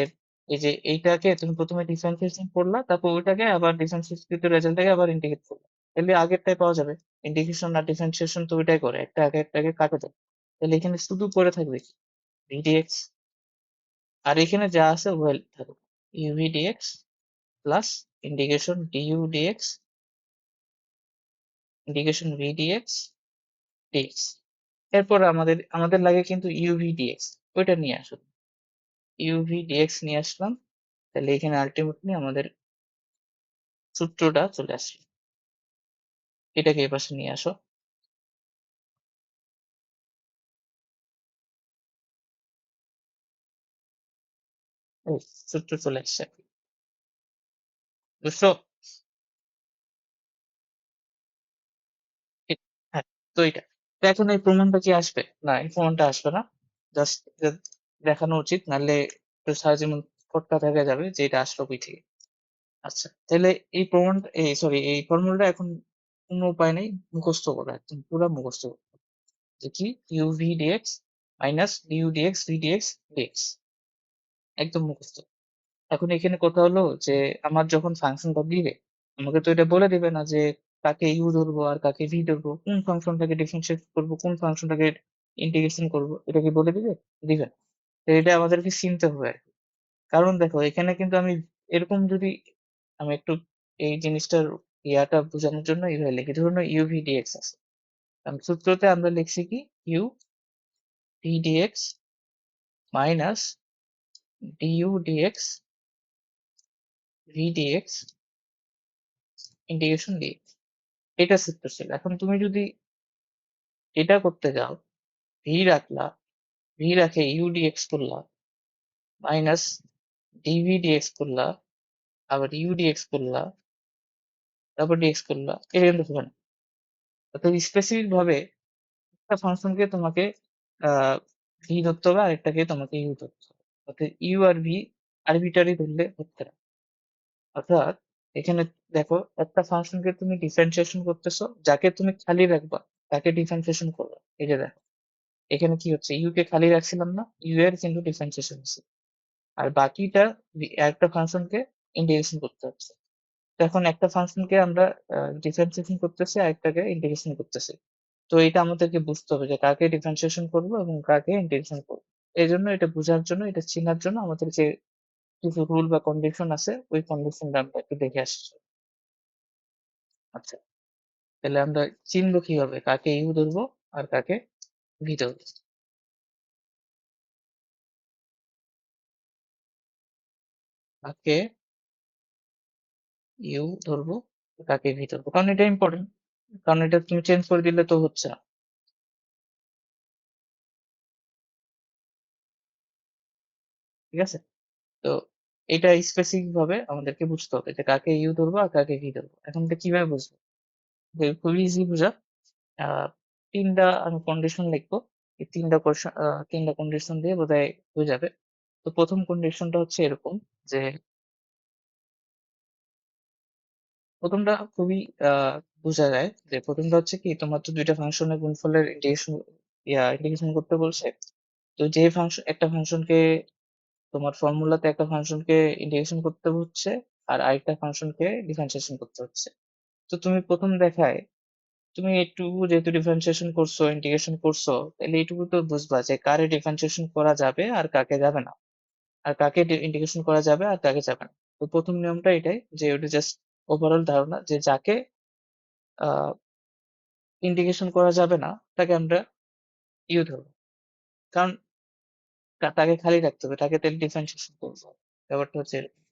A: এই যে এইটাকে তুমি ১ম এ ডিফারেনশিয়েশন করলা, তারপর ওইটাকে আবার ডিফারেনশিয়েশনকৃত রেজাল্টটাকে আবার ইন্টিগ্রেট করলা। তাইলে আগেরটাই পাওয়া যাবে। ইন্টিগ্রেশন আর ডিফারেনশিয়েশন তো ওইটাই করে। একটা আগে একটাকে কাটে দেয়। তাহলে এখানে শুধু পড়ে থাকবে কি? vdx, আর এখানে যা আছে উভয় থাকুক। uv dx plus integration du dx, integration v dx dx। এরপর আমাদের লাগে কিন্তু uv dx, ওইটা নিয়ে আসুন। uv dx নিয়ে আসলাম। তাহলে এখানে আল্টিমেটলি আমাদের সূত্রটা চলে আসলো। এটাকে এই পাশে নিয়ে আসো। এই সূত্র চলে আসছে। বুঝছো? হ্যাঁ, তো এইটা। তো এখন এই প্রমাণটা কি আসবে? না, এই প্রমাণটা আসবে না। জাস্ট এটা দেখানো উচিত, নাহলে একটু সারা জীবন খোঁটকা থেকে যাবে যে এটা আসলো কই থেকে। আচ্ছা, তাহলে এই প্রমাণটা, সরি, এই ফর্মুলাটা এখন কোনো উপায় নেই, মুখস্থ করা, একদম পুরা মুখস্থ করতে হবে। যে কি? uv dx minus du dx v dx dx, একদম মুখস্থ। এখন এখানে কথা হলো যে আমার যখন ফাংশনটা দিবে, আমাকে তো এটা বলে দিবে না যে কাকে u ধরবো আর কাকে v ধরবো, কোন ফাংশনটাকে ডিফারেনশিয়েট করবো, কোন ফাংশনটাকে ইন্টিগ্রেশন করবো, এটা কি বলে দিবে? দিবে না। তো এটা আমাদেরকে চিনতে হবে আরকি। কারণ দেখো এখানে কিন্তু আমি এরকম যদি আমি একটু এই জিনিসটার ইয়াটা বোঝানোর জন্য এইভাবে লিখি। ধরুন uv dx আছে। সূত্রতে আমরা লিখছি কি? u v dx minus du dx v dx integration dx। এটা সূত্র ছিল। এখন তুমি যদি এটা করতে যাও, v রাখলা, v রাখে u dx করলা, মাইনাস dv dx করলা, আবার u dx করলা, তারপর dx করলা, এটা কিন্তু হবে না। অর্থাৎ স্পেসিফিক ভাবে একটা ফাংশনকে তোমাকে v ধরতে হবে, আরেকটাকে তোমাকে u ধরতে হবে। অর্থাৎ u আর v আরবিট্রারি ধরলে হচ্ছে না। অর্থাৎ এখানে দেখো একটা ফাংশনকে তুমি ডিফারেন্সিয়েশন করতেছো, যাকে তুমি খালি রাখবা তাকে ডিফারেন্সিয়েশন করবে। এই যে দেখো এখানে কি হচ্ছে, ইউ কে খালি রাখছিলাম না, ইউ এর কিন্তু ডিফারেন্সিয়েশন হচ্ছে, আর বাকিটা একটা ফাংশনকে ইন্টিগ্রেশন করতে হচ্ছে। তো এখন একটা ফাংশনকে আমরা ডিফারেন্সিয়েশন করতেছি আর একটাকে ইন্টিগ্রেশন করতেছি। তো এটা আমাদেরকে বুঝতে হবে যে কাকে ডিফারেন্সিয়েশন করবো এবং কাকে ইন্টিগ্রেশন করবো। এই জন্য এটা বোঝার জন্য, এটা চেনার জন্য আমাদের যে কিছু রুল বা কন্ডিশন আছে, ওই কন্ডিশনটা আমরা একটু দেখে আসছি। আচ্ছা, তাহলে আমরা চিনবো কিভাবে কাকে ইউ ধরবো আর কাকে ভি ধরবো? কাকে ইউ ধরবো, কাকে ভি ধরবো, কারণ এটা ইম্পর্টেন্ট। কারণ এটা তুমি চেঞ্জ করে দিলে তো হচ্ছে না। ঠিক আছে? তো এটা স্পেসিফিক ভাবে আমাদেরকে বুঝতে হবে যে কাকে ইউ ধরবো আর কাকে ভি ধরবো। এখন এটা কিভাবে বুঝবো? যে খুবই ইজি বোঝা। আহ তিনটা আমি কন্ডিশন লিখবো, এই তিনটা কন্ডিশন দিয়ে বোধহয় হয়ে যাবে। তো প্রথম কন্ডিশনটা হচ্ছে এরকম যে, প্রথমটা খুবই বোঝা যায় যে, প্রথমটা হচ্ছে কি, তোমার তো দুইটা ফাংশনের গুণফলের ইন্টিগ্রেশন করতে বলছে। তো যে ফাংশন, একটা ফাংশনকে, তোমার ফর্মুলাতে একটা ফাংশনকে ইন্টিগ্রেশন করতে হচ্ছে আর আরেকটা ফাংশনকে ডিফারেন্সিয়েশন করতে হচ্ছে। তো তুমি প্রথম দেখায় তুমি এইটুকু যেহেতু ডিফারেন্সিয়েশন করছো, ইন্টিগ্রেশন করছো, তাহলে এইটুকু তো বুঝবা যে কারে ডিফারেন্সিয়েশন করা যাবে আর কাকে যাবে না, আর কাকে ইন্টিগ্রেশন করা যাবে আর কাকে যাবে না। তো প্রথম নিয়মটা এটাই যে, ওটা জাস্ট ওভারঅল ধারণা যে যাকে ইন্টিগ্রেশন করা যাবে না তাকে আমরা ইউ ধরবো। কারণ তাকে খালি রাখতে হবে, তাকে তাহলে ডিফারেন্সিয়েশন করবো। ব্যাপারটা হচ্ছে এরকম।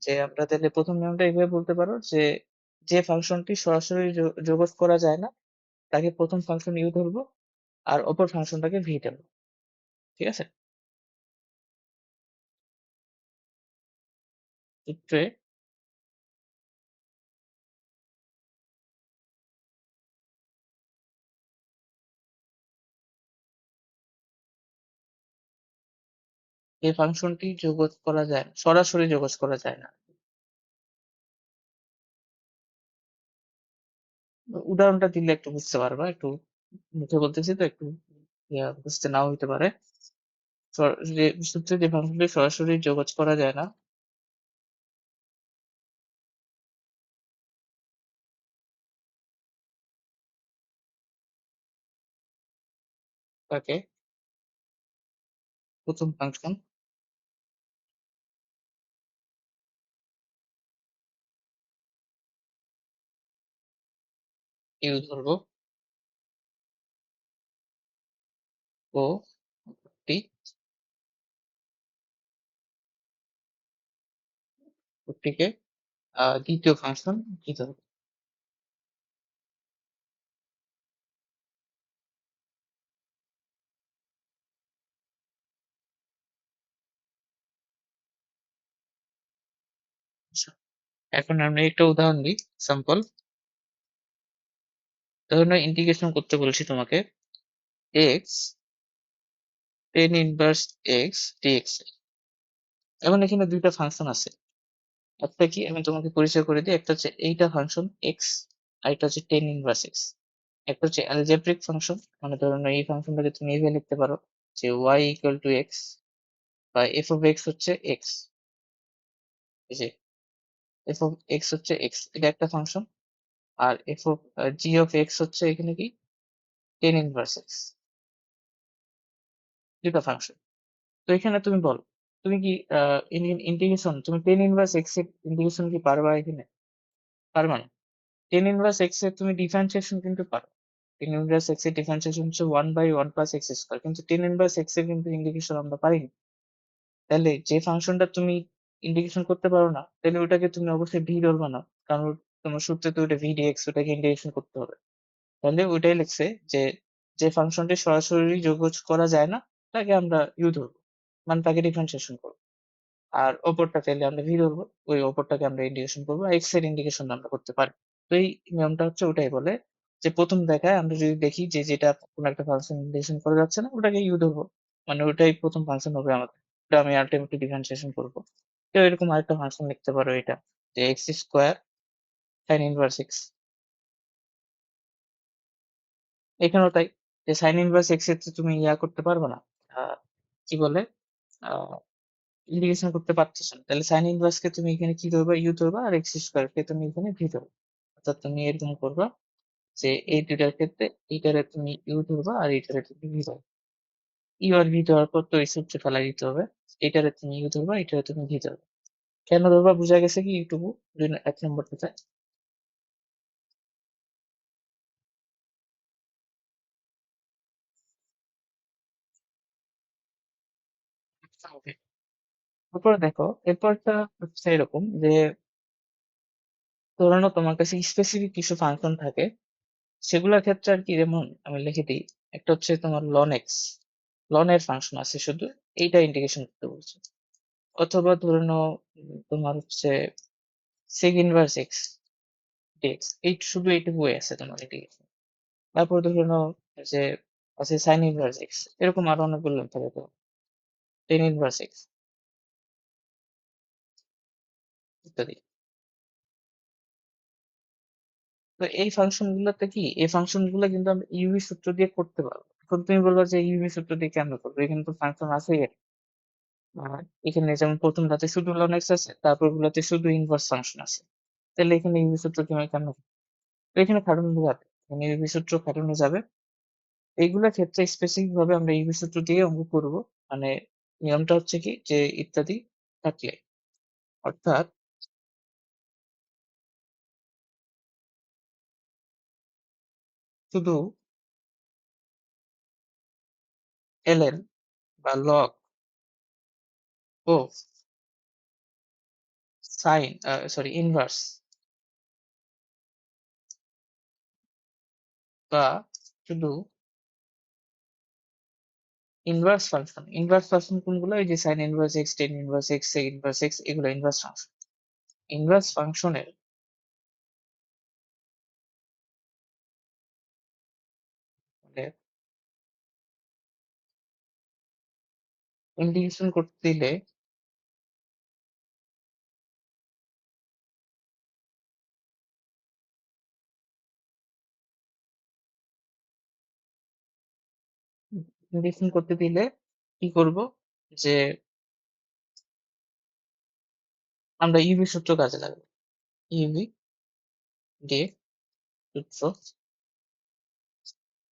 A: যে আমরা তাহলে প্রথম নিয়মটা এইভাবে বলতে পারো যে, যে ফাংশনটি সরাসরি যোগজ করা যায় না তাকে প্রথম ফাংশন ইউ ধরবো আর অপর ফাংশনটাকে ভি ধরবো। ঠিক আছে? সূত্রে যে ফাংশনটি যোগজ করা যায় না, সরাসরি যোগজ করা যায় না। উদাহরণটা দিলে একটু বুঝতে পারবা, একটু মুখে বলতেছি তো একটু বুঝতে নাও হইতে পারে। যে সূত্রে যে ফাংশনটি সরাসরি যোগজ করা যায় না তাকে প্রথম ফাংশন ইউ ধরবো ও টি ওটিকে দ্বিতীয় ফাংশন ভি ধরবো। আচ্ছা, এখন আমরা একটা উদাহরণ দিই, স্যাম্পল। ধরুন ইন্টিগ্রেশন করতে বলছি তোমাকে x tan inverse x dx. এখন এখানে দুইটা ফাংশন আছে। একটা কি, আমি তোমাকে পরিচয় করে দিই, একটা হচ্ছে এইটা ফাংশন এক্স, আর একটা হচ্ছে টেন ইনভার্স এক্স। একটা হচ্ছে অ্যালজেব্রিক ফাংশন, মানে ধরুন এই ফাংশনটাকে তুমি এইভাবে লিখতে পারো যে ওয়াই ইকুয়াল টু এক্স, বা এফ অফ এক্স হচ্ছে এক্স। এই যে এফ অফ এক্স হচ্ছে এক্স, এটা একটা ফাংশন। আর f of g of x হচ্ছে এখানে কি, টেন ইনভার্স এক্স। দুটা ফাংশন। তো এখানে তুমি বলো, তুমি কি ইন্টিগ্রেশন, তুমি টেন ইনভার্স এক্স এর ইন্টিগ্রেশন কি পারবা এখানে? পারবা না। টেন ইনভার্স এক্স এর তুমি ডিফারেন্সিয়েশন কিন্তু পারো। টেন ইনভার্স এক্স এর ডিফারেন্সিয়েশন হচ্ছে one by one plus x square, কিন্তু টেন ইনভার্স এক্স এর কিন্তু ইন্টিগ্রেশন আমরা পারি না। তাহলে যে ফাংশনটা তুমি ইন্টিগ্রেশন করতে পারো না, তাহলে ওটাকে তুমি অবশ্যই ভি ধরবা না। কারণ তোমার সূত্রে তো ওটা ভি ডিএক্স, ওটাকে ইন্টিগ্রেশন করতে হবে। তাহলে ওইটাই লিখছে যে, যে ফাংশনটি সরাসরি যোগজ করা যায় না তাকে আমরা ইউ ধরবো, মানে তাকে ডিফারেন্সিয়েশন করবো। আর অপরটা চাইলে আমরা ভি ধরবো, ওই অপরটাকে আমরা ইন্টিগ্রেশন করবো, এক্স এর ইন্টিগ্রেশন আমরা করতে পারি। তো এই নিয়মটা হচ্ছে, ওটাই বলে যে প্রথম দেখায় আমরা যদি দেখি যে যেটা কোনো একটা ফাংশন ইন্টিগ্রেশন করা যাচ্ছে না, ওটাকে ইউ ধরবো, মানে ওটাই প্রথম ফাংশন হবে আমাদের, ওটা আমি আলটিমেটলি ডিফারেন্সিয়েশন করবো। তো এরকম আরেকটা ফাংশন লিখতে পারো এটা, যে x square sine inverse x. এখানেও তাই, যে সাইন ইনভার্স এক্স এর তুমি ইয়া করতে পারবে না, কি বলে, ইন্টিগ্রেশন করতে পারতেছো না, তাহলে সাইন ইনভার্স কে তুমি এখানে কি ধরবা, ইউ ধরবা, আর এক্স স্কোয়ার কে তুমি এখানে ভি ধরবা। অর্থাৎ তুমি এরকম করবা যে এই দুইটার ক্ষেত্রে এইটারে তুমি ইউ ধরবা আর এইটারে তুমি ভি ধরবা। ইউ আর ভি ধরার পর তো এই সূত্রে ফেলাই দিতে হবে, এটারে তুমি ইউ ধরবা, এটারে তুমি ভি ধরবা। কেন ধরবা বোঝা গেছে কি ইউটুবু, এক নম্বরটাতে। ওকে, তারপরে দেখো এরপরটা হচ্ছে এরকম যে ধরে নাও তোমার কাছে স্পেসিফিক কিছু ফাংশন থাকে, সেগুলোর ক্ষেত্রে আর কি, যেমন আমি লিখে দিই, একটা হচ্ছে তোমার লন এক্স, লনের ফাংশন আছে শুধু, এইটা ইন্টিগ্রেশন করতে বলছে। অথবা ধরে নাও তোমার হচ্ছে সেক ইনভার্স এক্স ডিএক্স, এই শুধু এইটুকু আছে তোমার ইন্টিগ্রেশন। তারপর ধরে নাও যে আছে সাইন ইনভার্স এক্স, এরকম আরো অনেকগুলো থাকে তো, টেন ইনভার্স এক্স ইত্যাদি। তো এই ফাংশন গুলোতে কি, এই ফাংশন গুলো কিন্তু আমরা ইউভি সূত্র দিয়ে করতে পারবো। এখন তুমি বলবো যে ইউভি সূত্র দিয়ে কেন করবো, এখানে তো ফাংশন আছে। এখানে যেমন প্রথমটাতে শুধু ln x আছে, তারপর গুলোতে শুধু ইনভার্স ফাংশন আছে, তাহলে এখানে ইউভি সূত্র কিভাবে কেন, তো এখানে খাটানো যাবে, এখানে ইউভি সূত্র খাটানো যাবে। এইগুলা ক্ষেত্রে স্পেসিফিক ভাবে আমরা ইউভি সূত্র দিয়ে অঙ্ক করব। মানে নিয়মটা হচ্ছে কি যে ইত্যাদি থাকলে, অর্থাৎ শুধু ln বা log ও সাইন, সরি ইনভার্স, বা শুধু ইনভার্স ফাংশন কোনগুলো, এই যে sine inverse x, tan inverse x, sec inverse x, এগুলো ইনভার্স ফাংশন। ইনভার্স ফাংশনের মানে ইন্টিগ্রেশন করতে দিলে কি করব, যে আমরা ইউভি সূত্র কাজে লাগাবো, ইউভি দিয়ে সূত্র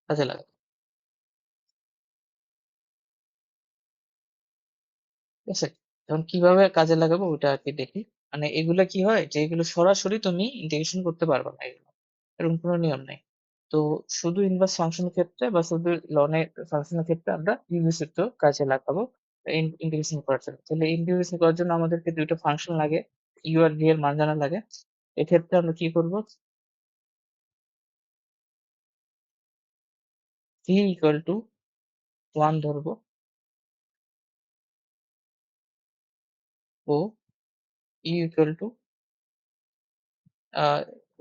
A: কাজে লাগাবো। ঠিক আছে, এখন কিভাবে কাজে লাগাবো ওটা আর কি দেখি। মানে এগুলা কি হয় যে এগুলো সরাসরি তুমি ইন্টিগ্রেশন করতে পারবে না, এগুলো এরকম কোনো নিয়ম নেই। তো শুধু ইনভার্স ফাংশনের ক্ষেত্রে বা শুধু লনের ফাংশনের ক্ষেত্রে আমরা ইউভি সূত্র কাজে লাগাবো ইন্টিগ্রেশন করার জন্য। তাহলে ইন্টিগ্রেশন করার জন্য আমাদেরকে দুইটা ফাংশন লাগে, ইউ আর ভি এর মান জানা লাগে। এক্ষেত্রে আমরা কি করব, ভি ইকুয়াল টু 1 ধরবো, ও ইউ ইকুয়াল টু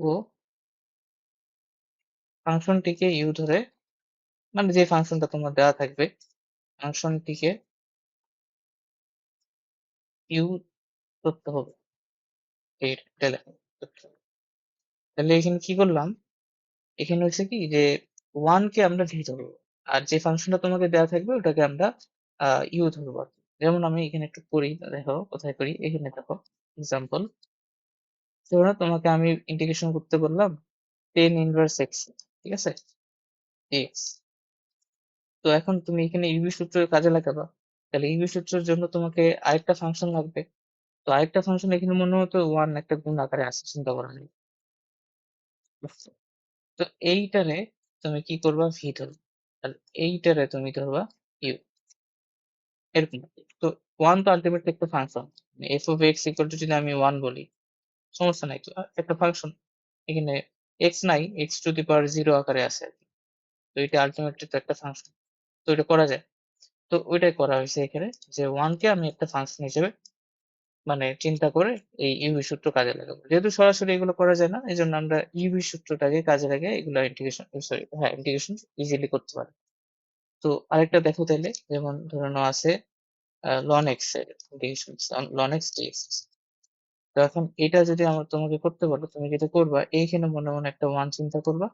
A: ও ফাংশনটিকে ইউ ধরে, মানে যে ফাংশনটা তোমার দেওয়া থাকবে ফাংশনটিকে ইউ ধরতে হবে, এইটা লেখা করতে হবে। তাহলে এখানে কি করলাম, এখানে হচ্ছে কি যে 1 কে আমরা ভি ধরবো, আর যে ফাংশনটা তোমাকে দেওয়া থাকবে ওটাকে আমরা ইউ ধরবো আর কি। যেমন আমি এখানে একটু করি, দেখো কোথায় করি, এখানে দেখো এক্সাম্পল, ধরো তোমাকে আমি ইন্টিগ্রেশন করতে বললাম টেন ইনভার্স এক্স, ঠিক আছে, এক্স। তো এখন তুমি এখানে ইউভি সূত্র কাজে লাগাবা, তাহলে ইউভি সূত্রের জন্য তোমাকে আরেকটা ফাংশন লাগবে। তো আরেকটা ফাংশন এখানে মনে হতো ওয়ান একটা গুণ আকারে আছে, চিন্তা করা নেই, বুঝছো? তো এইটারে তুমি কি করবা, ভি ধরবা, আর এইটারে তুমি ধরবা ইউ, এরকম আর কি। তো ওয়ান তো আলটিমেটলি একটা function, F of x equal to যদি আমি ওয়ান বলি, সমস্যা নাই তো, একটা ফাংশন এখানে এক্স নাই, x two the power zero আকারে আছে আর কি। তো এটা আলটিমেটলি তো একটা ফাংশন, তো এটা করা যায়। তো ওইটাই করা হয়েছে এখানে, যে ওয়ান কে আমি একটা ফাংশন হিসেবে মানে চিন্তা করে এই ইউভি সূত্র কাজে লাগাবো। যেহেতু সরাসরি এগুলো করা যায় না, এই জন্য আমরা ইউভি সূত্রটাকে কাজে লাগিয়ে এগুলো ইন্টিগ্রেশন, সরি হ্যাঁ ইন্টিগ্রেশন ইজিলি করতে পারি। তো আরেকটা দেখো তাইলে, যেমন ধরে নাও আছে লন এক্স এর ইন্টিগ্রেশন, লন এক্স ডিএক্স। তো এখন এটা যদি তোমাকে করতে বলে, তুমি যেটা করবা এইখানে মনে মনে একটা মান চিন্তা করবা।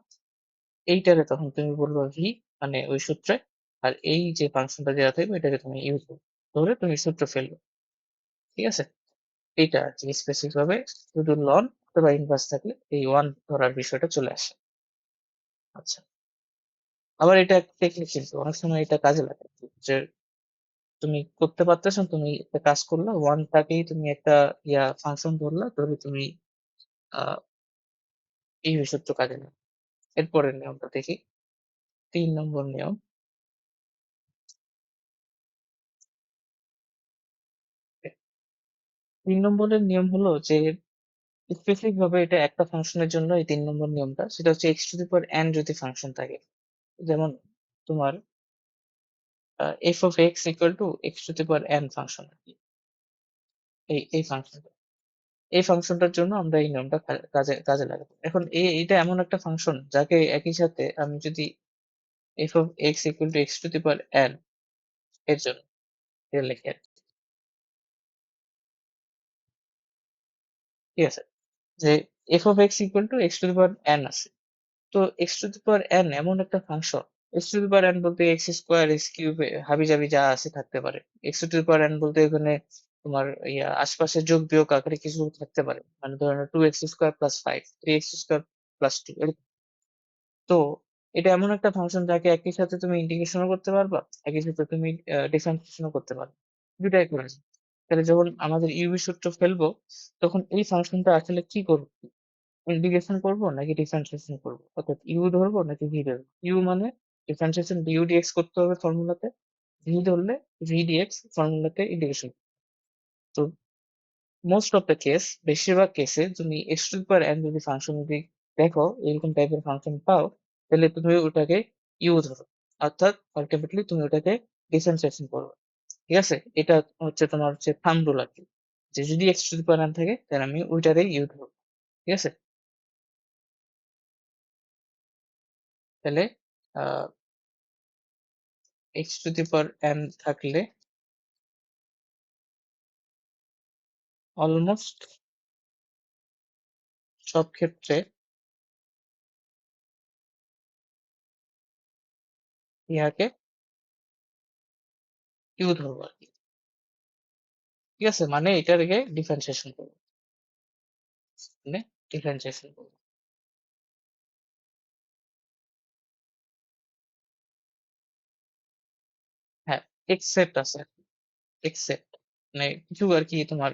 A: এইটারে তখন তুমি বলবা ভি, মানে ওই সূত্রে। আর এই যে ফাংশনটা দেওয়া থাকবে এটাকে তুমি ইউজ করবে, ধরে তুমি সূত্র ফেলবে। ঠিক আছে? এইটা আর কি স্পেসিফিক ভাবে শুধু লন অথবা ইনভার্স থাকলে এই ওয়ান ধরার বিষয়টা চলে আসে। আচ্ছা, আবার এটা একটা টেকনিক, কিন্তু অনেক সময় এটা কাজে লাগে যে তুমি করতে পারতেছো, তুমি একটা কাজ করলা, ওয়ানটাকেই তুমি একটা ফাংশন ধরলা, ধরে তুমি আহ এই সূত্র কাজে লাগে। এরপরের নিয়মটা দেখি, ৩ নম্বর নিয়ম। ৩ নম্বরের নিয়ম হলো যে স্পেসিফিক ভাবে এটা একটা ফাংশনের জন্য এই ৩ নম্বর নিয়মটা, সেটা হচ্ছে x two the power N যদি ফাংশন থাকে। যেমন তোমার F of x equal to x two the power N function, এই ফাংশনটা, এই ফাংশনটার জন্য আমরা এই নিয়মটা কাজে কাজে লাগাবো। এখন এটা এমন একটা ফাংশন যাকে একই সাথে আমি যদি F of x equal to x two the power N এর জন্য এটা লিখি আর কি। ঠিক আছে? যে f of x equal to x two the power N আছে। তো x two the power N এমন একটা function, x two the power N বলতে এক্স স্কোয়ার এক্স কিউব হাবি জাবি যা আছে থাকতে পারে। X two the power N বলতে এখানে তোমার আশপাশে যোগ বিয়োগ আকারে কিছু থাকতে পারে, মানে ধরো 2x² + 5, 3x² + 2। তো এটা এমন একটা ফাংশন যাকে একই সাথে তুমি ইন্টিগ্রেশনও করতে পারবা, একই সাথে তুমি ডিফারেন্সিয়েশনও করতে পারবে, দুটাই করা যায়। তাহলে যখন আমাদের ইউভি সূত্র ফেলবো, তখন এই ফাংশনটা আসলে কি করবো, ইন্টিগ্রেশন করব নাকি ডিফারেন্সিয়েশন করব, অর্থাৎ ইউ ধরবো নাকি ভি ধরবো। ইউ মানে ডিফারেন্সিয়েশন ডিউ ডিএক্স করতে হবে ফর্মুলাতে, ভি ধরলে ভি ডিএক্স ফর্মুলাতে ইন্টিগ্রেশন। তো মোস্ট অফ দ্য কেস, বেশিরভাগ কেসে তুমি x two the power N যদি ফাংশন যদি দেখো, এরকম টাইপের ফাংশন পাও, তাহলে তুমি ওটাকে ইউ ধরো, অর্থাৎ আলটিমেটলি তুমি ওটাকে ডিফারেন্সিয়েশন করবে। ঠিক আছে? এটা হচ্ছে তোমার হচ্ছে থাম্ব রুল আর কি, যে যদি x two the power N থাকে তাহলে আমি ওইটারই ইউ ধরবো। ঠিক আছে? তাহলে x two the power N থাকলে অলমোস্ট সব ক্ষেত্রে ইহাকে ইউ ধরবো আর কি। ঠিক আছে? মানে এটাকে ডিফারেন্সিয়েশন করবো, মানে ডিফারেন্সিয়েশন করবো। হ্যাঁ, এক্সেপ্ট আছে, এক্সেপ্ট মানে কিছু আর কি তোমার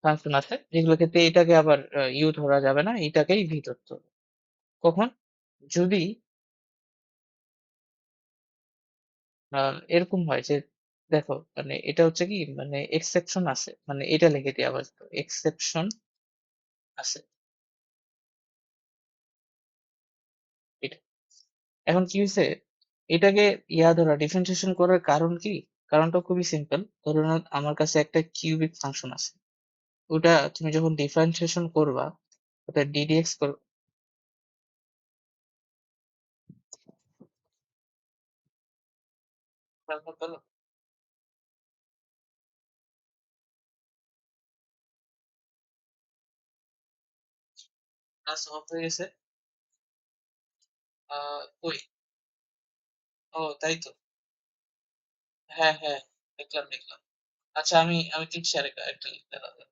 A: ফাংশন আছে যেগুলো ক্ষেত্রে এটাকে আবার ইউ ধরা যাবে না, এটাকেই ভি ধরতে হবে। কখন? যদি এরকম হয় যে দেখো, মানে এটা হচ্ছে কি, মানে এক্সেপশন আছে, মানে এটা লিখে দিই আবার, এক্সেপশন আছে এটা। এখন কি হয়েছে, এটাকে ধরা ডিফারেন্সিয়েশন করার কারণ কি? কারণটা খুবই সিম্পল। ধরো না, আমার কাছে একটা কিউবিক ফাংশন আছে, ওটা তুমি যখন ডিফারেন্সিয়েশন করবা, ওটা ডিডিএক্স করবে। ক্লাস অফ হয়ে গেছে। ওই, ও তাই তো। হ্যাঁ হ্যাঁ, দেখলাম দেখলাম। আচ্ছা, আমি আমি দিচ্ছি আরেকটা একটা দাঁড়াও।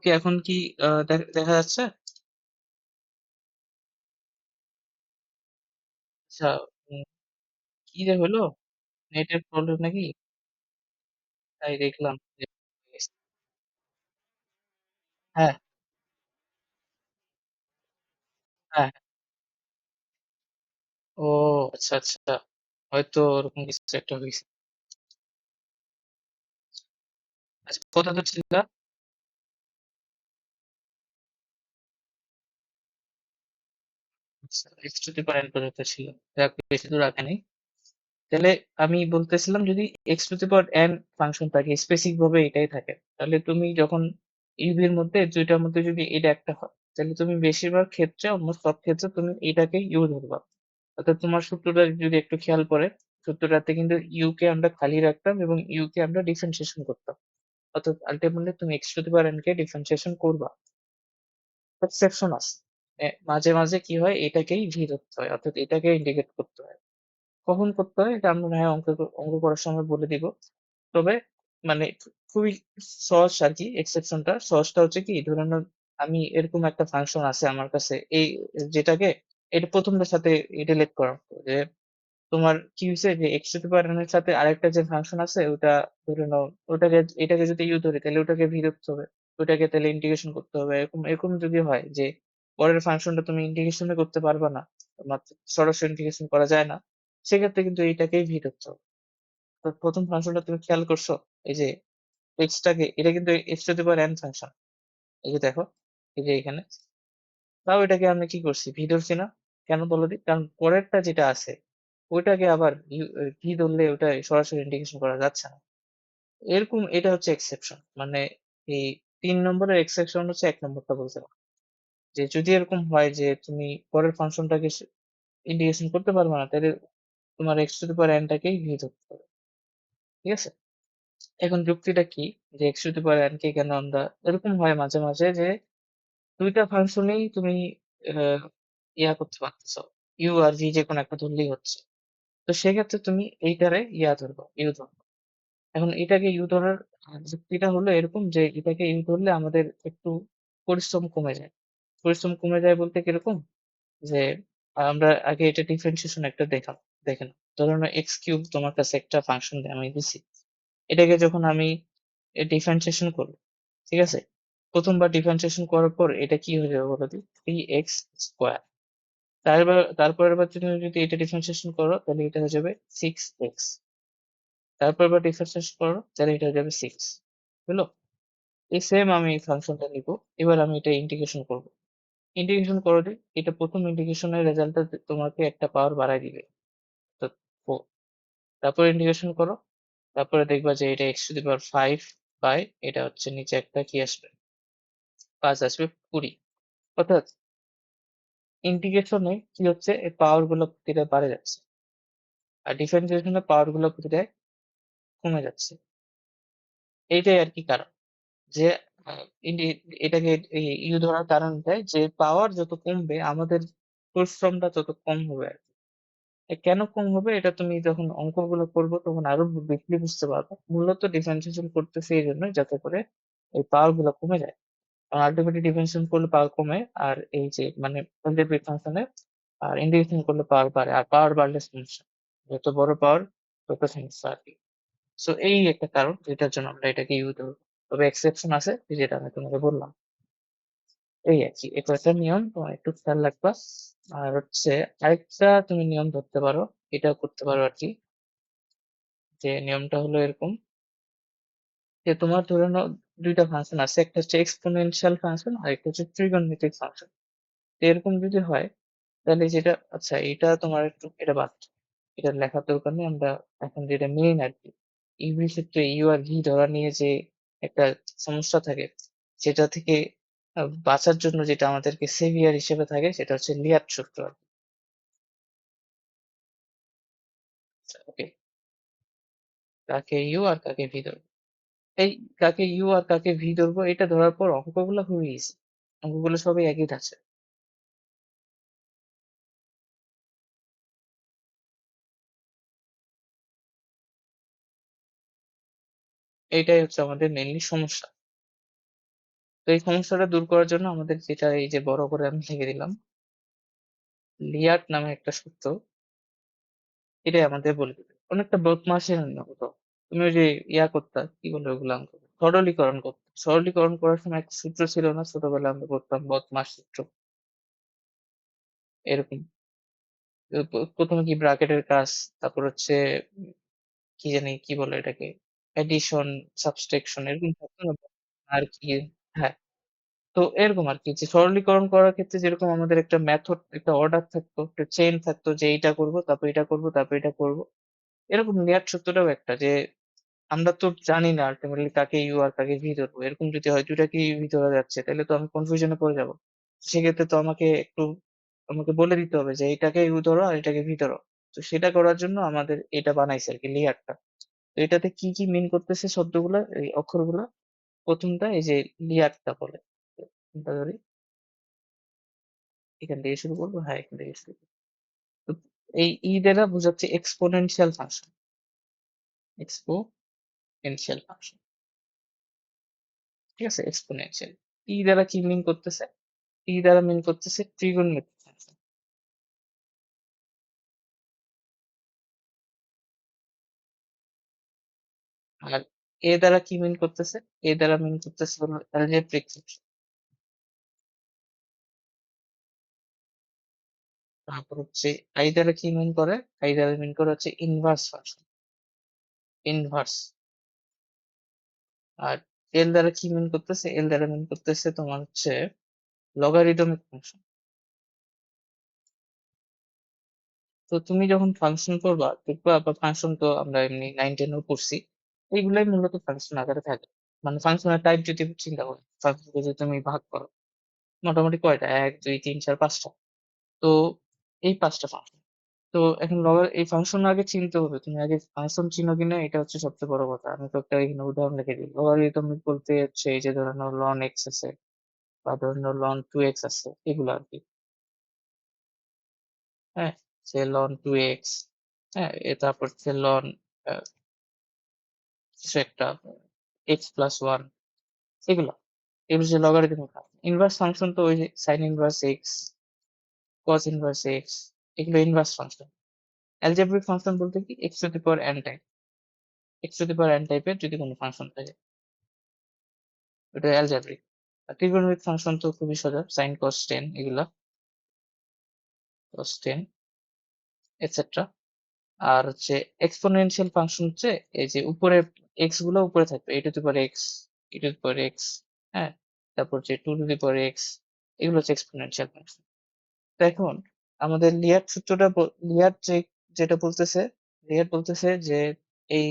A: কি এখন কি দেখা যাচ্ছে? আচ্ছা, উম কি যে হলো? নেটের প্রবলেম নাকি? তাই দেখলাম যে হ্যাঁ, হ্যাঁ। ও আচ্ছা, আচ্ছা। হয়তো ওরকম কিছু একটা হইছে। আচ্ছা কোথাতে ছিলা? আচ্ছা, x⁴ পর্যন্ত ছিল। যাক বেশি দূর আগে নাই। তাহলে আমি বলতেছিলাম যদি x⁴n ফাংশন থাকে স্পেসিফিক ভাবে এটাই থাকে। তাহলে তুমি যখন ইউভি এর মধ্যে ২ টার মধ্যে যদি এটা একটা হয়, তাহলে তুমি বেশিরভাগ ক্ষেত্রে অলমোস্ট সব ক্ষেত্রে তুমি এটাকে ইউ ধরবা। অর্থাৎ তোমার সূত্রটা যদি একটু খেয়াল করে, সূত্রটাতে কিন্তু ইউ কে আমরা খালি রাখতাম এবং ইউ কে আমরা ডিফারেনশিয়েশন করতাম। অর্থাৎ আল্টিমেটলি তুমি x⁴n কে ডিফারেনশিয়েশন করবা। এক্সেপশন আছে। মাঝে, মাঝে কি হয় এটাকেই ভি ধরতে হয়। অর্থাৎ এটাকে ইন্টিগ্রেট করতে হয়। কখন করতে হয় এটা আমরা না হয় অঙ্ক করার সময় বলে দিব। তবে মানে খুবই সহজ আরকি এক্সেপশনটা। সহজটা হচ্ছে কি ধরে নাও আমি এরকম একটা ফাংশন আছে আমার কাছে এই যেটাকে এটা ১ম টার সাথে রিলেট করা হতো যে তোমার কি হইছে যে x⁴n এর সাথে আরেকটা যে ফাংশন আছে ওটা ধরে নাও ওটাকে এটাকে যদি u ধরি তাহলে ওটাকে v ধরতে হবে। ওটাকে তাহলে ইন্টিগ্রেশন করতে হবে। এরকম যদি হয় যে পরের ফাংশনটা তুমি ইন্টিগ্রেশন ই করতে পারবা না। মাত্র সরাসরি ইন্টিগ্রেশন করা যায় না। সেক্ষেত্রে কিন্তু এইটাকেই v ধরতে হবে। তো ১ম ফাংশনটা তুমি খেয়াল করছো? এই যে x টাকে এটা কিন্তু x⁴n ফাংশন। এই যে দেখো, এই যে এখানে। তাও এটাকে আমি কি করছি? v ধরছি না। কেন বলো দি? কারণ পরেরটা যেটা আছে ওইটাকে আবার v ধরলে ওটা সরাসরি ইন্টিগ্রেশন করা যাচ্ছে না। এরকম এটা হচ্ছে এক্সেপশন। মানে এই ৩ নম্বরের এক্সেপশন হচ্ছে ১ নম্বরটা বলতে পারো। যে যদি এরকম হয় যে তুমি পরের ফাংশনটাকে ইন্টিগ্রেশন করতে পারবে না, তাহলে তোমার x⁴n টাকেই v ধরতে হবে। ঠিক আছে? এখন যুক্তিটা কি? যে x⁴n কে কেন আমরা এরকম হয় মাঝে, মাঝে যে ২ টা ফাংশনেই তুমি আ করতে পারতেছো। u আর v যেকোনো একটা ধরলেই হচ্ছে। তো সেক্ষেত্রে তুমি এইটারে ধরবা, u ধরবা। এখন এটাকে ইউ ধরার যুক্তিটা হলো এরকম যে এটাকে ইউ ধরলে আমাদের একটু পরিশ্রম কমে যায়। পরিশ্রম কমে যায় বলতে কিরকম? যে আমরা আগে এটা ডিফারেনশিয়েশন একটা দেখে নাও। ধরে নাও x³ তোমার কাছে একটা ফাংশন আমি দিছি। এটাকে যখন আমি ডিফারেনশিয়েশন করব, ঠিক আছে? ১ম বার ডিফারেনশিয়েশন করার পর এটা কি হয়ে যাবে বলো দি? 3x²। তারপরের বার যদি এটা ডিফারেনশিয়েশন করো তাহলে এটা হয়ে যাবে 6x। তারপর আবার ডিফারেনশিয়েশন করো তাহলে এটা হয়ে যাবে 6 হলো? এই সেম আমি এই ফাংশনটা নিবো। এবার আমি এটা ইন্টিগ্রেশন করব। ইন্টিগ্রেশন করো দি, এটা ১ম ইন্টিগ্রেশনের রেজাল্টটা তোমাকে একটা পাওয়ার বাড়ায় দিবে। অর্থাৎ 4। তারপর ইন্টিগ্রেশন করো। তারপরে দেখবা যে এটা x⁵ বাই এটা হচ্ছে নিচে একটা কি আসবে? ৫ আসবে ২০। অর্থাৎ ইন্টিগ্রেশনে কি হচ্ছে এই পাওয়ার গুলো প্রতিটা বাড়ে যাচ্ছে। আর ডিফারেন্সিয়েশন এর পাওয়ার গুলো প্রতিটায় কমে যাচ্ছে। এইটাই আরকি কারণ। যে আ ইন্ডি এটাকে ইউ ধরার কারণ এটাই যে পাওয়ার যত কমবে আমাদের পরিশ্রমটা তত কম হবে আরকি। কেন কম হবে এটা তুমি যখন অঙ্কগুলো করবো তখন আরো বেশি বুঝতে পারবা। মূলত ডিফারেনশিয়েশন করতেছি এইজন্যই যাতে করে এই পাওয়ার গুলো কমে যায়। কারণ আল্টিমেটলি ডিফারেনশিয়েশন করলে পাওয়ার কমে আর এই যে মানে অলজেব্রিক ফাংশনে আর ইন্টিগ্রেশন করলে পাওয়ার বাড়ে। আর পাওয়ার বাড়লে সমস্যা। যত বড় পাওয়ার তত সমস্যা আরকি। সো এই একটা কারণ যেটার জন্য আমরা এটাকে ইউ ধরব। তবে এক্সেপশন আছে যেটা আমি তোমাকে বললাম। এই আরকি। এটা একটা নিয়ম তোমার একটু খেয়াল রাখবা। আর হচ্ছে আরেকটা তুমি নিয়ম ধরতে পারো। এটাও করতে পারো আরকি। যে নিয়মটা হলো এরকম যে তোমার ধরে নাও ২ টা ফাংশন আছে। একটা হচ্ছে এক্সপোনেনশিয়াল ফাংশন আরেকটা হচ্ছে ট্রিগোনোমেট্রিক ফাংশন। তো এরকম যদি হয় তাহলে যেটা আচ্ছা এটা তোমার একটু এটা বাদ। এটা লেখার দরকার নেই। আমরা এখন যেটা মেইন আরকি। ইউভির ক্ষেত্রে ইউ আর ভি ধরা নিয়ে যে একটা সমস্যা থাকে সেটা থেকে বাঁচার জন্য যেটা আমাদেরকে সেভিয়ার হিসেবে থাকে সেটা হচ্ছে লিয়ার সূত্র। আচ্ছা ওকে। কাকে ইউ আর কাকে ভি ধরবো। এই কাকে ইউ আর কাকে ভি ধরবো এটা ধরার পর অঙ্কগুলো খুবই ইজি। অঙ্কগুলো সবই একই ধাঁচের। এইটাই হচ্ছে আমাদের মেইনলি সমস্যা। তো এই সমস্যাটা দূর করার জন্য আমাদের যেটা এই যে বড় করে আমি লিখে দিলাম, লিয়াট নামে একটা সূত্র, এটাই আমাদের বলে দিবে। অনেকটা বদমাশের মতো। তুমি ওই যে করতা, কি বলে ওগুলো আমাকে? সরলীকরণ করতে। সরলীকরণ করার সময় একটা সূত্র ছিল না? ছোটবেলায় আমরা করতাম বদমাশ সূত্র। এরকম। প্রথমে কি ব্র্যাকেটের কাজ, তারপর হচ্ছে কি জানি কি বলে এটাকে? অ্যাডিশন, সাবট্রাকশন এরকম থাকতো না? আর কি, হ্যাঁ। তো এরকম আরকি যে সরলীকরণ করার ক্ষেত্রে যেরকম আমাদের একটা মেথড, একটা অর্ডার থাকতো, একটা চেইন থাকতো যে এইটা করব, তারপর এটা করব, তারপর এটা করব। এরকম নেয়ার সূত্রটাও একটা যে আমরা তো জানি না আল্টিমেটলি কাকে ইউ আর কাকে ভি ধরবো। এরকম যদি হয় ২ টাকেই ভি ধরা যাচ্ছে তাইলে তো আমি কনফিউশন এ পড়ে যাবো। সেক্ষেত্রে তো আমাকে বলে দিতে হবে যে এইটাকে ইউ ধরো আর এটাকে ভি ধরো। তো সেটা করার জন্য আমাদের এটা বানাইছে আরকি লেয়ারটা। তো এটাতে কি, কি মিন করতেছে শব্দগুলা, এই অক্ষরগুলা? ১ম টা এই যে লিয়ারটা বলে। কোনটা ধরি? এখান থেকে শুরু করব? হ্যাঁ, এখান থেকে শুরু করব। তো এই দ্বারা বোঝাচ্ছে এক্সপোনেনশিয়াল ফাংশন। Exponential function. ঠিক আছে? এক্সপোনেনশিয়াল। দ্বারা কি মিন করতেছে? দ্বারা মিন করতেছে ট্রিগোনোমেট্রিক ফাংশন। আর দ্বারা কি মিন করতেছে? দ্বারা মিন করতেছে হলো অ্যালজেব্রিক ফাংশন। তারপর হচ্ছে দ্বারা কি মিন করে? দ্বারা মিন করে হচ্ছে ইনভার্স ফাংশন। ইনভার্স। আর দ্বারা কি মিন করতেছে? দ্বারা মিন করতেছে তোমার হচ্ছে লগারিদমিক ফাংশন। তো তুমি যখন ফাংশন করবা দেখবা, বা ফাংশন তো আমরা এমনি 9-10 এও পড়ছি। এইগুলাই মূলত ফাংশন আকারে থাকে। মানে ফাংশনের টাইপ যদি চিন্তা করো, ফাংশনকে যদি তুমি ভাগ করো, মোটামুটি কয়টা? ১, ২, ৩, ৪, ৫ টা। তো এই ৫ টা ফাংশন। তো এখন এই ফাংশন আগে চিনতে হবে। তুমি আগে ফাংশন চিনো কিনা এটা হচ্ছে সবচেয়ে বড় কথা। আমি তো একটা এখানে উদাহরণ লিখে দিই। লগারিদমিক বলতে হচ্ছে এই যে ধরে নাও ln x আছে, বা ধরে নাও ln 2x আছে, এগুলো আরকি। হ্যাঁ? যে ln 2x, হ্যাঁ? তারপর হচ্ছে ln আ কিছু একটা x প্লাস 1, এগুলা। এগুলো হচ্ছে লগারিদমিক ফাংশন। ইনভার্স ফাংশন তো ওই যে sin inverse x, cos inverse x, এগুলো ইনভার্স ফাংশন। অ্যালজেব্রিক ফাংশন বলতে কি x two the power n type. x two the power n টাইপের যদি কোনো ফাংশন থাকে, ওটা অ্যালজেব্রিক। আর ট্রিগোনোমেট্রিক ফাংশন তো খুবই সোজা। sin, cos, tan এগুলা, cos, tan এটসেট্রা। আর হচ্ছে এক্সপোনেনশিয়াল ফাংশন হচ্ছে এই যে উপরে x গুলো উপরে থাকবে। a two the power x, e two the power x, হ্যাঁ? তারপর হচ্ছে 2 টু দি পাওয়ার x, এগুলো হচ্ছে এক্সপোনেনশিয়াল ফাংশন। তো এখন আমাদের লিয়ার সূত্রটা লিয়ার যেটা বলতেছে, যে এই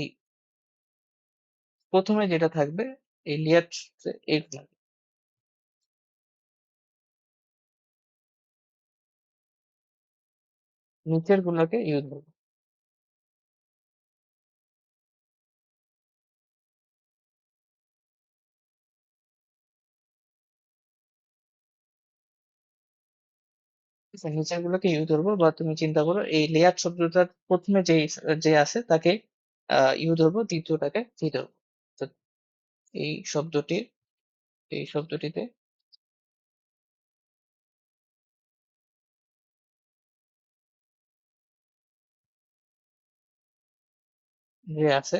A: ১ম এ যেটা থাকবে এই লিয়ার সূত্রে এগুলা, নিচের গুলাকে ইউ ধরবো। ঠিক আছে? নিচের গুলোকে ইউ ধরবো, বা তুমি চিন্তা করো এই লেয়ার শব্দটার ১ম এ যে আছে তাকে ইউ ধরবো, দ্বিতীয়টাকে ভি ধরবো। তো এই শব্দটির এই শব্দটিতে যে আছে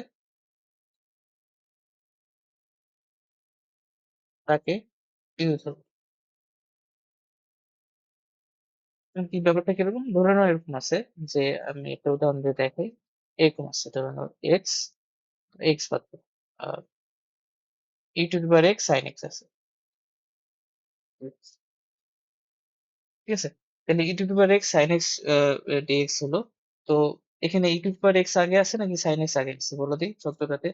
A: তাকে ইউ ধরবো। এখন কি ব্যাপারটা কিরকম? ধরে নাও এরকম আছে যে আমি একটা উদাহরণ দিয়ে দেখাই। এরকম আছে ধরে নাও এক্স বাদ দাও। আ e two the power x sin x আছে। ঠিক আছে? তাহলে e two the power x sin x dx হলো। তো এখানে e two the power x আগে আছে নাকি sin x আগে আছে বলো দেখি শব্দটাতে?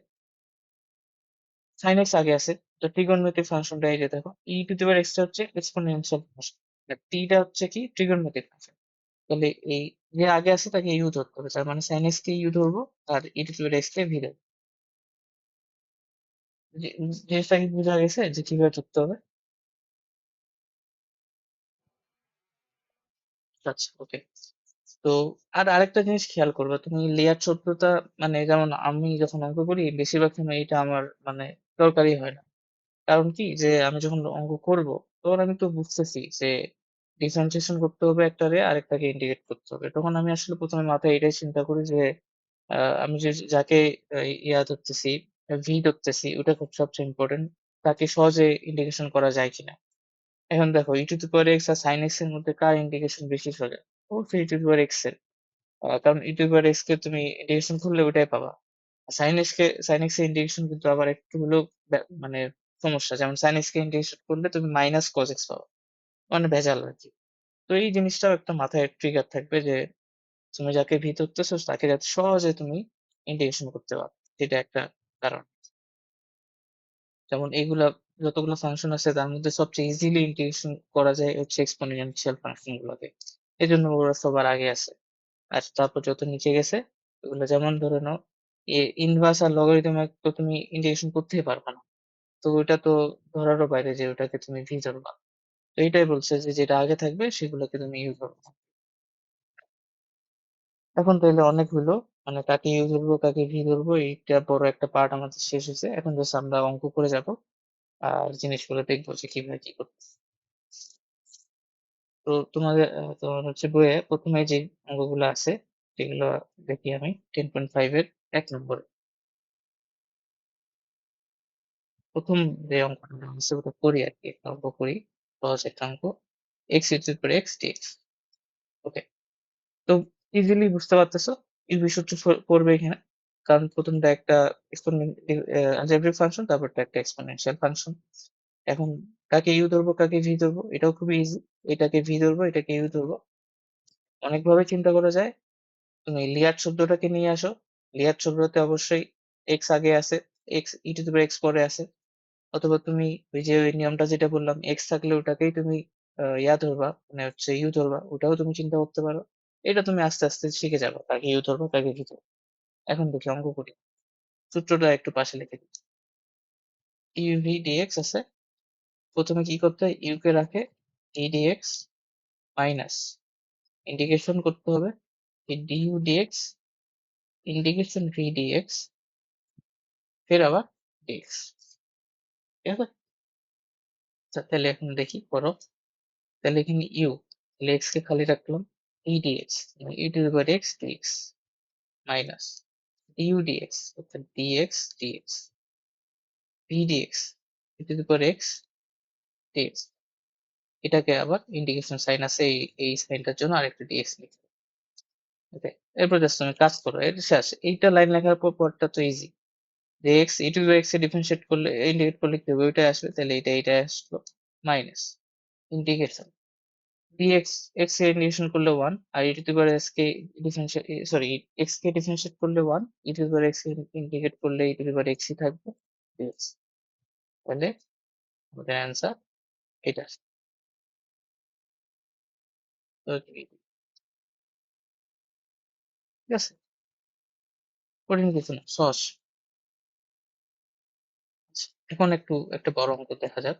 A: sin x আগে আছে। তো ট্রিগোনোমেট্রিক ফাংশনটা এই যে দেখো, e two the power x টা হচ্ছে এক্সপোনেনশিয়াল ফাংশন। আর t টা হচ্ছে কি ট্রিগোনোমেট্রিক ফাংশন। তাহলে এই যে আগে আছে তাকে u ধরতে হবে। তার মানে sin x কে u ধরবো আর e two the power x কে v ধরবো। জিনিসটা কি বুঝা গেছে যে কিভাবে ধরতে হবে? আচ্ছা, ওকে। তো আর আরেকটা জিনিস খেয়াল করবে তুমি, লেয়ার শব্দটা মানে যেমন আমি যখন অঙ্ক করি বেশিরভাগ সময় এটা আমার মানে দরকারই হয় না। কারণ কি যে আমি যখন অঙ্ক করব তখন আমি তো বুঝতেছি যে ডিফারেন্সিয়েশন করতে হবে একটারে আরেকটাকে ইন্টিগ্রেট করতে হবে। তখন আমি আসলে ১ম এ মাথায় এটাই চিন্তা করি যে আমি যাকে ইয়া ধরতেছি, ভি ধরতেছি ওটা খুব সবচেয়ে ইম্পোর্টেন্ট। তাকে সহজে ইন্টিগ্রেশন করা যায় কিনা। এখন দেখো e⁻x আর sin x এর মধ্যে কার ইন্টিগ্রেশন বেশি সোজা? অবশ্যই e⁻x এর। কারণ e⁻x কে তুমি ইন্টিগ্রেশন করলে ওটাই পাবা। sin x এর ইন্টিগ্রেশন কিন্তু আবার একটু হলেও মানে সমস্যা। যেমন sin x কে ইন্টিগ্রেশন করলে তুমি মাইনাস cos x পাবা। মানে ভেজাল আরকি। তো এই জিনিসটাও একটা মাথায় ট্রিগার থাকবে যে তুমি যাকে ভি ধরতেছো তাকে যাতে সহজে তুমি ইন্টিগ্রেশন করতে পারো। এটা একটা কারণ। যেমন এগুলা যতগুলো ফাংশন আছে তার মধ্যে সবচেয়ে ইজিলি ইন্টিগ্রেশন করা যায় হচ্ছে এক্সপোনেনশিয়াল ফাংশন গুলোকে। এজন্য ওরা সবার আগে আছে। আর তারপর যত নিচে গেছে ওগুলো যেমন ধরে নাও ইনভার্স আর লগারিদম তো তুমি ইন্টিগ্রেশন করতেই পারবা না। তো ওইটা তো ধরারও বাইরে যে ওটাকে তুমি ভি ধরবা। তো এইটাই বলছে যে যেটা আগে থাকবে সেগুলোকে তুমি ইউ ধরবা। এখন তাইলে অনেক হইলো। মানে কাকে ইউ ধরবো কাকে ভি ধরবো এইটা বড় একটা পার্ট আমাদের শেষ হয়েছে। এখন জাস্ট আমরা অঙ্ক করে যাব। আর জিনিসগুলো দেখবো যে কিভাবে কি করতে। তো তোমার হচ্ছে বইয়ে ১ম এ যে অঙ্কগুলো আছে সেগুলো দেখি আমি 10.5 এর ১ নম্বরে। ১ম যে অঙ্কটা দেওয়া আছে ওটা করি আরকি। একটা অঙ্ক করি। সহজ একটা অঙ্ক। x is equal to x dx. ওকে। তো ইজিলি বুঝতে পারতেছো ইউভি সূত্র পড়বে এখানে। কারণ ১ম টা একটা algebraic ফাংশন তারপরটা একটা এক্সপোনেনশিয়াল ফাংশন। এখন কাকে ইউ ধরবো কাকে ভি ধরবো এটাও খুবই ইজি। এটাকে ভি ধরবো এটাকে ইউ ধরবো। অনেকভাবে চিন্তা করা যায়। তুমি লিয়ার শব্দটাকে নিয়ে আসো। লিয়ার শব্দতে অবশ্যই x আগে আছে, e⁻x পরে আছে। অথবা তুমি ওই যে ওই নিয়মটা যেটা বললাম x থাকলে ওটাকেই তুমি ইয়া ধরবা মানে হচ্ছে ইউ ধরবা ওটাও তুমি চিন্তা করতে পারো। এটা তুমি আস্তে আস্তে শিখে যাবে কাকে ইউ ধরবা কাকে ভি ধরবা। এখন দেখি অঙ্ক করি। সূত্রটা একটু পাশে লিখে দিই। ইউ ভি ডিএক্স আছে। প্রথমে কি করতে হয় ইউ কে রাখে ডি ডিএক্স মাইনাস ইন্টিগ্রেশন করতে হবে এই du dx integration v dx ফের আবার ডিএক্স। ঠিক আছে? আচ্ছা তাহলে এখন দেখি করো। তাহলে এখানে ইউ তাহলে এক্স কে খালি রাখলাম ই ডিএক্স মানে e to the power x dx minus du dx অর্থাৎ dx dx v dx e to the power x dx এটাকে আবার ইন্টিগ্রেশন সাইন আছে এই সাইনটার জন্য আরেকটা ডিএক্স লিখবে। ওকে এরপর জাস্ট তুমি কাজ করো এটা শেষ এইটা লাইন লেখার পর পরটা তো ইজি যে x E to the power x A differentiate করলে ইন্টিগ্রেট করলে কি হবে ওইটাই আসবে তাহলে এইটা আসলো মাইনাস ইন্টিগ্রেশন dx x কে ইন্টিগ্রেশন করলে 1 আর e two the power s K differentiate sorry x K differentiate করলে 1 e two the power x K integrate করলে e two the power x ই থাকবে dx তাহলে আমাদের অ্যান্সার এটা তো ঠিক আছে কঠিন কিছু না সহজ। আচ্ছা, এখন একটু একটা বড় অঙ্ক দেখা যাক।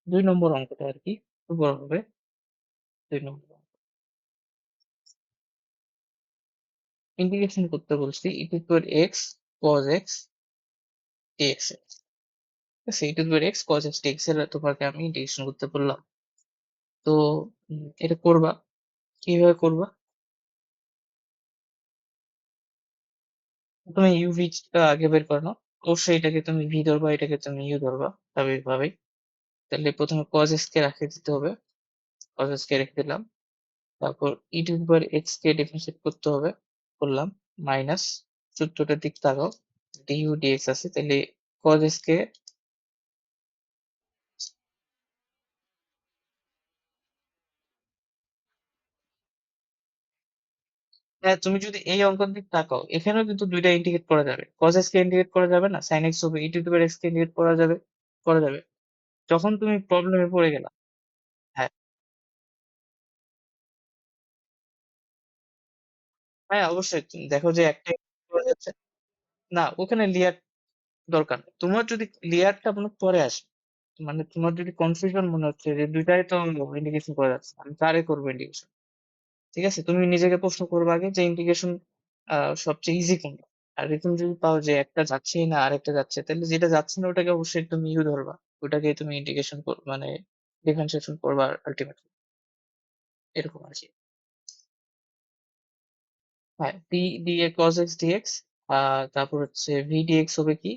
A: ২ নম্বর অঙ্কটা আর কি একটু বড় হবে। ২ নম্বর ইন্টিগ্রেশন করতে বলছি e two the power x cos x dx এর। ঠিক আছে e two the power x cos x dx এর তোমাকে আমি ইন্টিগ্রেশন করতে বললাম। তো এটা করবা কিভাবে করবা? তুমি ইউভি টা আগে বের করে নাও। অবশ্যই এটাকে তুমি ভি ধরবা, এটাকে তুমি ইউ ধরবা স্বাভাবিকভাবেই। তাহলে ১ম এ cos x কে রেখে দিতে হবে। cos x কে রেখে দিলাম। তারপর e two the power x K differentiate করতে হবে। করলাম। মাইনাস সূত্রটার দিক তাকাও। du dx আছে। তাহলে cos x কে হ্যাঁ, তুমি যদি এই অঙ্কন দিক তাকাও, এখানেও কিন্তু ২ টা ইন্টিগ্রেট করা যাবে। cos x কে ইন্টিগ্রেট করা যাবে না। sin x হবে। e two the power x K integrate করা যাবে। করা যাবে। যখন তুমি প্রবলেমে পড়ে গেলা হ্যাঁ, হ্যাঁ অবশ্যই তুমি দেখো যে একটা করা যাচ্ছে। না, ওখানে লেয়ার দরকার নেই। তোমার যদি লেয়ারটা মনে পরে আসে, মানে তোমার যদি কনফিউশন মনে হচ্ছে যে ২ টাই তো ইন্ডিকেশন করা যাচ্ছে। আমি কারে করব ইন্ডিকেশন? ঠিক আছে? তুমি নিজেকে প্রশ্ন করবা আগে যে ইন্টিগ্রেশন সবচেয়ে ইজি কোনটা? আর এরকম যদি পাও যে একটা যাচ্ছেই না আরেকটা যাচ্ছে, তাহলে যেটা যাচ্ছে না ওটাকে অবশ্যই তুমি ধরবা। ওটাকেই তুমি ইন্টিগ্রেশন মানে ডিফারেন্সিয়েশন করবা আল্টিমেটলি। এরকম আরকি। হ্যাঁ, cos x dx তারপর হচ্ছে v dx হবে কি?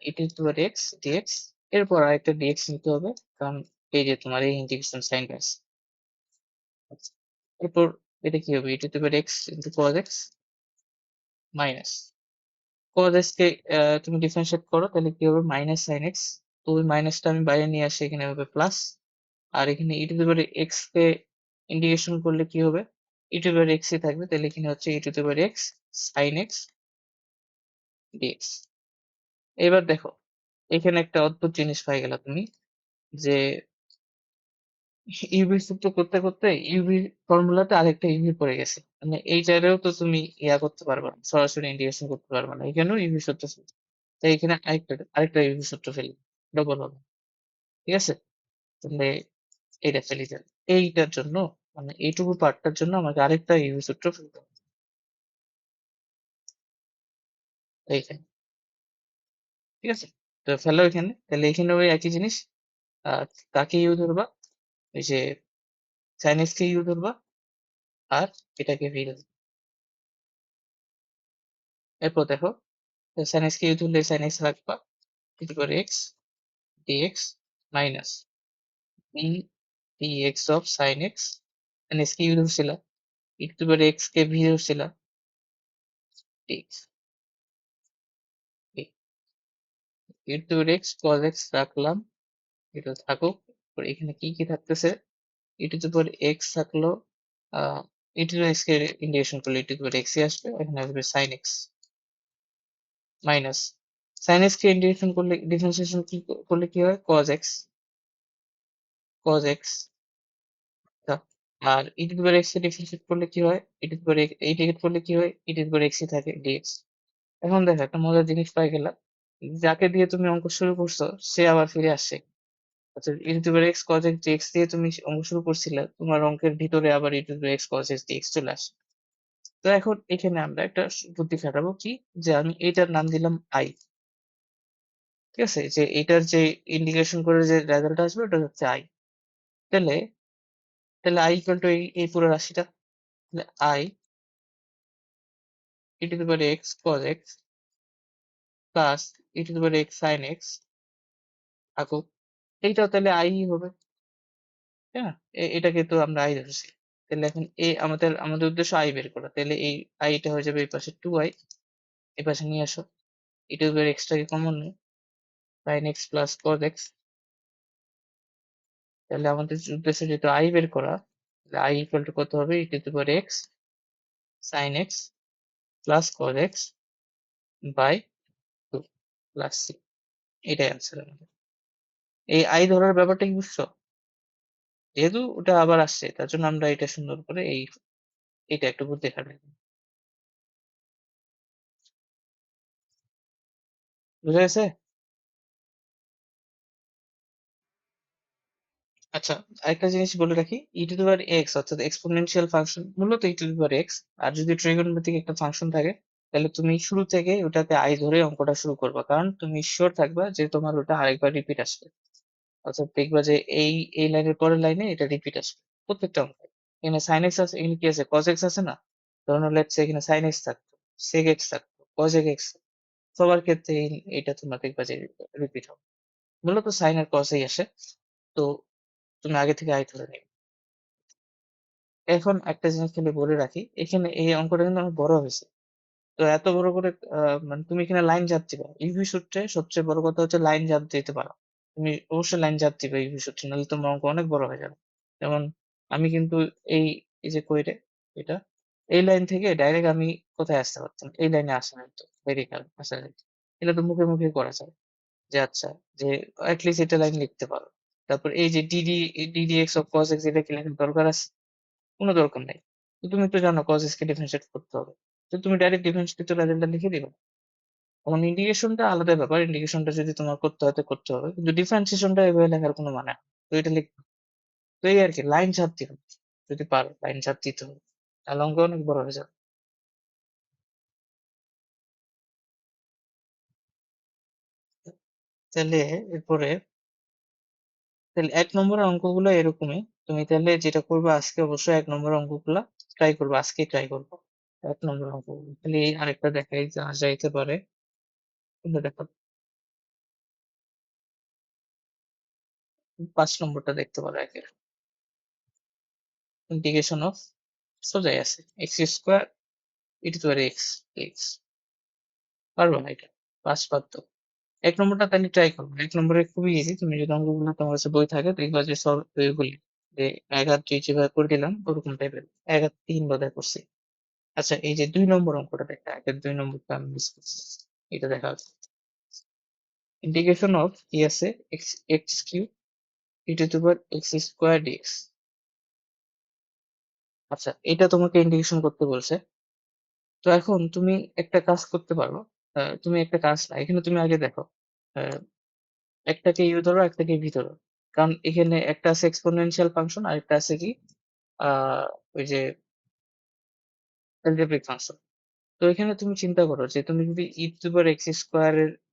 A: e to the power x dx এরপর আরেকটা dx নিতে হবে। কারণ এই যে তোমার এই ইন্টিগ্রেশন সাইনটা আছে। আচ্ছা। এরপর এটা কি হবে? e to the power x into cos x minus cos x কে তুমি ডিফারেনশিয়েট করো তাহলে কি হবে? Minus sin x। তো ওই মাইনাসটা আমি বাইরে নিয়ে আসি, এখানে হবে প্লাস। আর এখানে e to the power x K integration করলে কি হবে? e to the power x ই থাকবে। তাহলে এখানে হচ্ছে e to the power x sin x dx। এবার দেখো, এখানে একটা অদ্ভুত জিনিস পাই গেলা তুমি, যে ইউভির সূত্র করতে করতে ইউভির ফর্মুলাতে আরেকটা ইউভি পড়ে গেছে। মানে এইটারেও তো তুমি করতে পারবা না, সরাসরি ইন্টিগ্রেশন করতে পারবা না, এখানেও ইউভি সূত্র ছিল। তাই এখানে আরেকটা ইউভি সূত্র ফেলি, ডবল হবে। ঠিক আছে? তাহলে এইটা ফেলি যাবে এইটার জন্য, মানে এইটুকু পার্টটার জন্য আমাকে আরেকটা ইউভি সূত্র ফেলতে হবে এইখানে। ঠিক আছে? তো ফেলো এখানে, তাহলে এখানে ওই একই জিনিস। আহ কাকে ইউ ধরবা? ওই যে সাইন এক্স কে ইউ ধরবা, আর এটাকে ভি ধরবা। এরপর দেখো, sin x কে ইউ ধরলে sin x রাখবা, e to the power x dx minus b dx of sin x, sin x কে ইউ ধরছিলা, e to the power x কে v ধরছিলা, dx e to the power x cos x রাখলাম, এটা থাকুক। এবার এখানে কি কি থাকতেছে? e to the power x থাকলো, আহ e to the power x K integration করলে e to the power x ই আসবে, এখানে আসবে sin x minus sin x কে ইন্টিগ্রেশন করলে ডিফারেন্সিয়েশন করলে কি হয়? cos x আচ্ছা, আর e to the power x K differentiate করলে কি হয়? e to the power x integrate করলে কি হয়? e to the power x ই থাকে dx। এখন দেখো একটা মজার জিনিস পাই গেলাম। যাকে দিয়ে তুমি অঙ্ক শুরু করছো সে আবার ফিরে আসছে। আচ্ছা, e to the power x cos x dx দিয়ে তুমি অঙ্ক শুরু করছিলে, তোমার অঙ্কের ভিতরে আবার e to the power x cos x dx চলে আসে। তো এখন এখানে আমরা একটা বুদ্ধি খাটাবো কি, যে আমি এইটার নাম দিলাম i। ঠিক আছে? যে এটার যে ইন্টিগ্রেশন করে যে রেজাল্ট আসবে ওটা হচ্ছে i। তাহলে i ইকুয়াল টু এই পুরো রাশিটা, তাহলে i e to the power x cos x plus e to the power x sin x থাকুক। এইটাও তাহলে i ই হবে। তাই না? এটাকে তো আমরা i ধরছি। তাহলে এখন আমাদের উদ্দেশ্য i বের করা। তাহলে এই i টা হয়ে যাবে এই পাশে 2i, এই পাশে নিয়ে আসো। e to the power x টাকে কমন নিই, sin x plus cos x। তাহলে আমাদের উদ্দেশ্য যেহেতু i বের করা, তাহলে i ইকুয়াল টু কত হবে? e to the power x sin x plus cos x by 2 plus c। এটাই আনসার আমাদের। এই i ধরার ব্যাপারটা কি বুঝছো? যেহেতু ওটা আবার আসছে তার জন্য আমরা এটা সুন্দর করে এইটা একটু বুদ্ধি খাটাই। বুঝা গেছে? আচ্ছা, আরেকটা জিনিস বলে রাখি, e to the power x অর্থাৎ এক্সপোনেনশিয়াল ফাংশন মূলত e to the power x। আর যদি ট্রিগোনোমেট্রিক একটা ফাংশন থাকে তাহলে তুমি শুরু থেকে ওটাতে i ধরে অঙ্কটা শুরু করবা, কারণ তুমি শিওর থাকবা যে তোমার ওটা আরেকবার রিপিট আসবে। অর্থাৎ দেখবা যে এই লাইনের পরের লাইনে এটা রিপিট আসবে প্রত্যেকটা অঙ্কে। এখানে sin x আছে, এখানে কি আছে? cos x আছে না? ধরুন লেটস সে এখানে sin x থাকতো, sec x থাকতো, cos x সবার ক্ষেত্রে এটা তোমরা দেখবা যে রিপিট হবে। মূলত সাইন আর cos এই আসে। তো তুমি আগে থেকে আই ধরে নিবে। এখন একটা জিনিস খালি বলে রাখি, এখানে এই অঙ্কটা কিন্তু অনেক বড় হয়েছে। তো এত বড় করে মানে তুমি এখানে লাইন চাপ দিবা। ইউভি সূত্রে সবচেয়ে বড় কথা হচ্ছে লাইন চাপ দিতে পারো। তুমি অবশ্যই লাইন চাপ দিবে ইউভি সূত্রে, নাহলে তোমার অঙ্ক অনেক বড় হয়ে যাবে। যেমন আমি কিন্তু এই এই যে কইরে এটা, এই লাইন থেকে ডাইরেক্ট আমি কোথায় আসতে পারতাম? এই লাইনে আসা যেত, ভেরিক্যাল আসা যেত। এটা তো মুখে মুখে করা যায়। যে আচ্ছা, যে এটলিস্ট এটা লাইন লিখতে পারো। তারপর এই যে ddx অফ cos x এটা কি লেখার দরকার আছে? কোনো দরকার নাই। তো তুমি তো জানো cos x কে ডিফারেনশিয়েট করতে হবে। তো তুমি ডাইরেক্ট ডিফারেনশিয়েট রেজাল্টটা লিখে দিবা। এখন ইন্টিগ্রেশনটা আলাদা ব্যাপার। ইন্টিগ্রেশনটা যদি তোমার করতে হয় তো করতে হবে। কিন্তু ডিফারেন্সিয়েশনটা এভাবে লেখার কোনো মানে হয় না। তো এটা লিখ, তো এই আরকি লাইন চাপ দিবা। যদি পারো লাইন চাপ দিতে হবে। তাহলে অঙ্ক অনেক বড় হয়ে যাবে। তাহলে এরপরে তাহলে ১ নম্বরের অঙ্কগুলো এরকমই। তুমি তাহলে যেটা করবা আজকে অবশ্যই ১ নম্বরের অঙ্কগুলা ট্রাই করবা। আজকেই ট্রাই করবা। ১ নম্বরের অঙ্কগুলো। তাহলে এই আরেকটা দেখাই যা যাইতে পারে। কোনটা দেখো? ৫ নম্বরটা দেখতে পারো একের। ইন্টিগ্রেশন অফ সোজাই আছে। x² e to the power x dx পারবা না এটা? ৫ পারত। ১ নম্বরটা তাহলে ট্রাই করো। ১ নম্বরে খুবই ইজি। তুমি যদি অঙ্কগুলো তোমার কাছে বই থাকে দেখবা যে সব ওইগুলি। যে ১ আর ২ যেভাবে করে দিলাম ওরকম টাইপের। ১ আর ৩ বোধহয় করছি। আচ্ছা এই যে ২ নম্বর অঙ্কটা দেখা। ১ এর ২ নম্বরটা আমি মিস করছি। এটা দেখা হচ্ছে। ইন্টিগ্রেশন অফ কি আছে x³ e to the power x² dx। আচ্ছা এটা তোমাকে ইন্টিগ্রেশন করতে বলছে। তো এখন তুমি একটা কাজ করতে পারো। তুমি একটা কাজ না, এখানে তুমি আগে দেখো। আ একটাকে u ধরো, একটাকে v ধরো। কারণ এখানে একটা আছে এক্সপোনেনশিয়াল ফাংশন আরেকটা আছে কি আ ওই যে এলজেব্রিক ফাংশন। তো এখানে তুমি চিন্তা করো যে তুমি যদি e to the power x²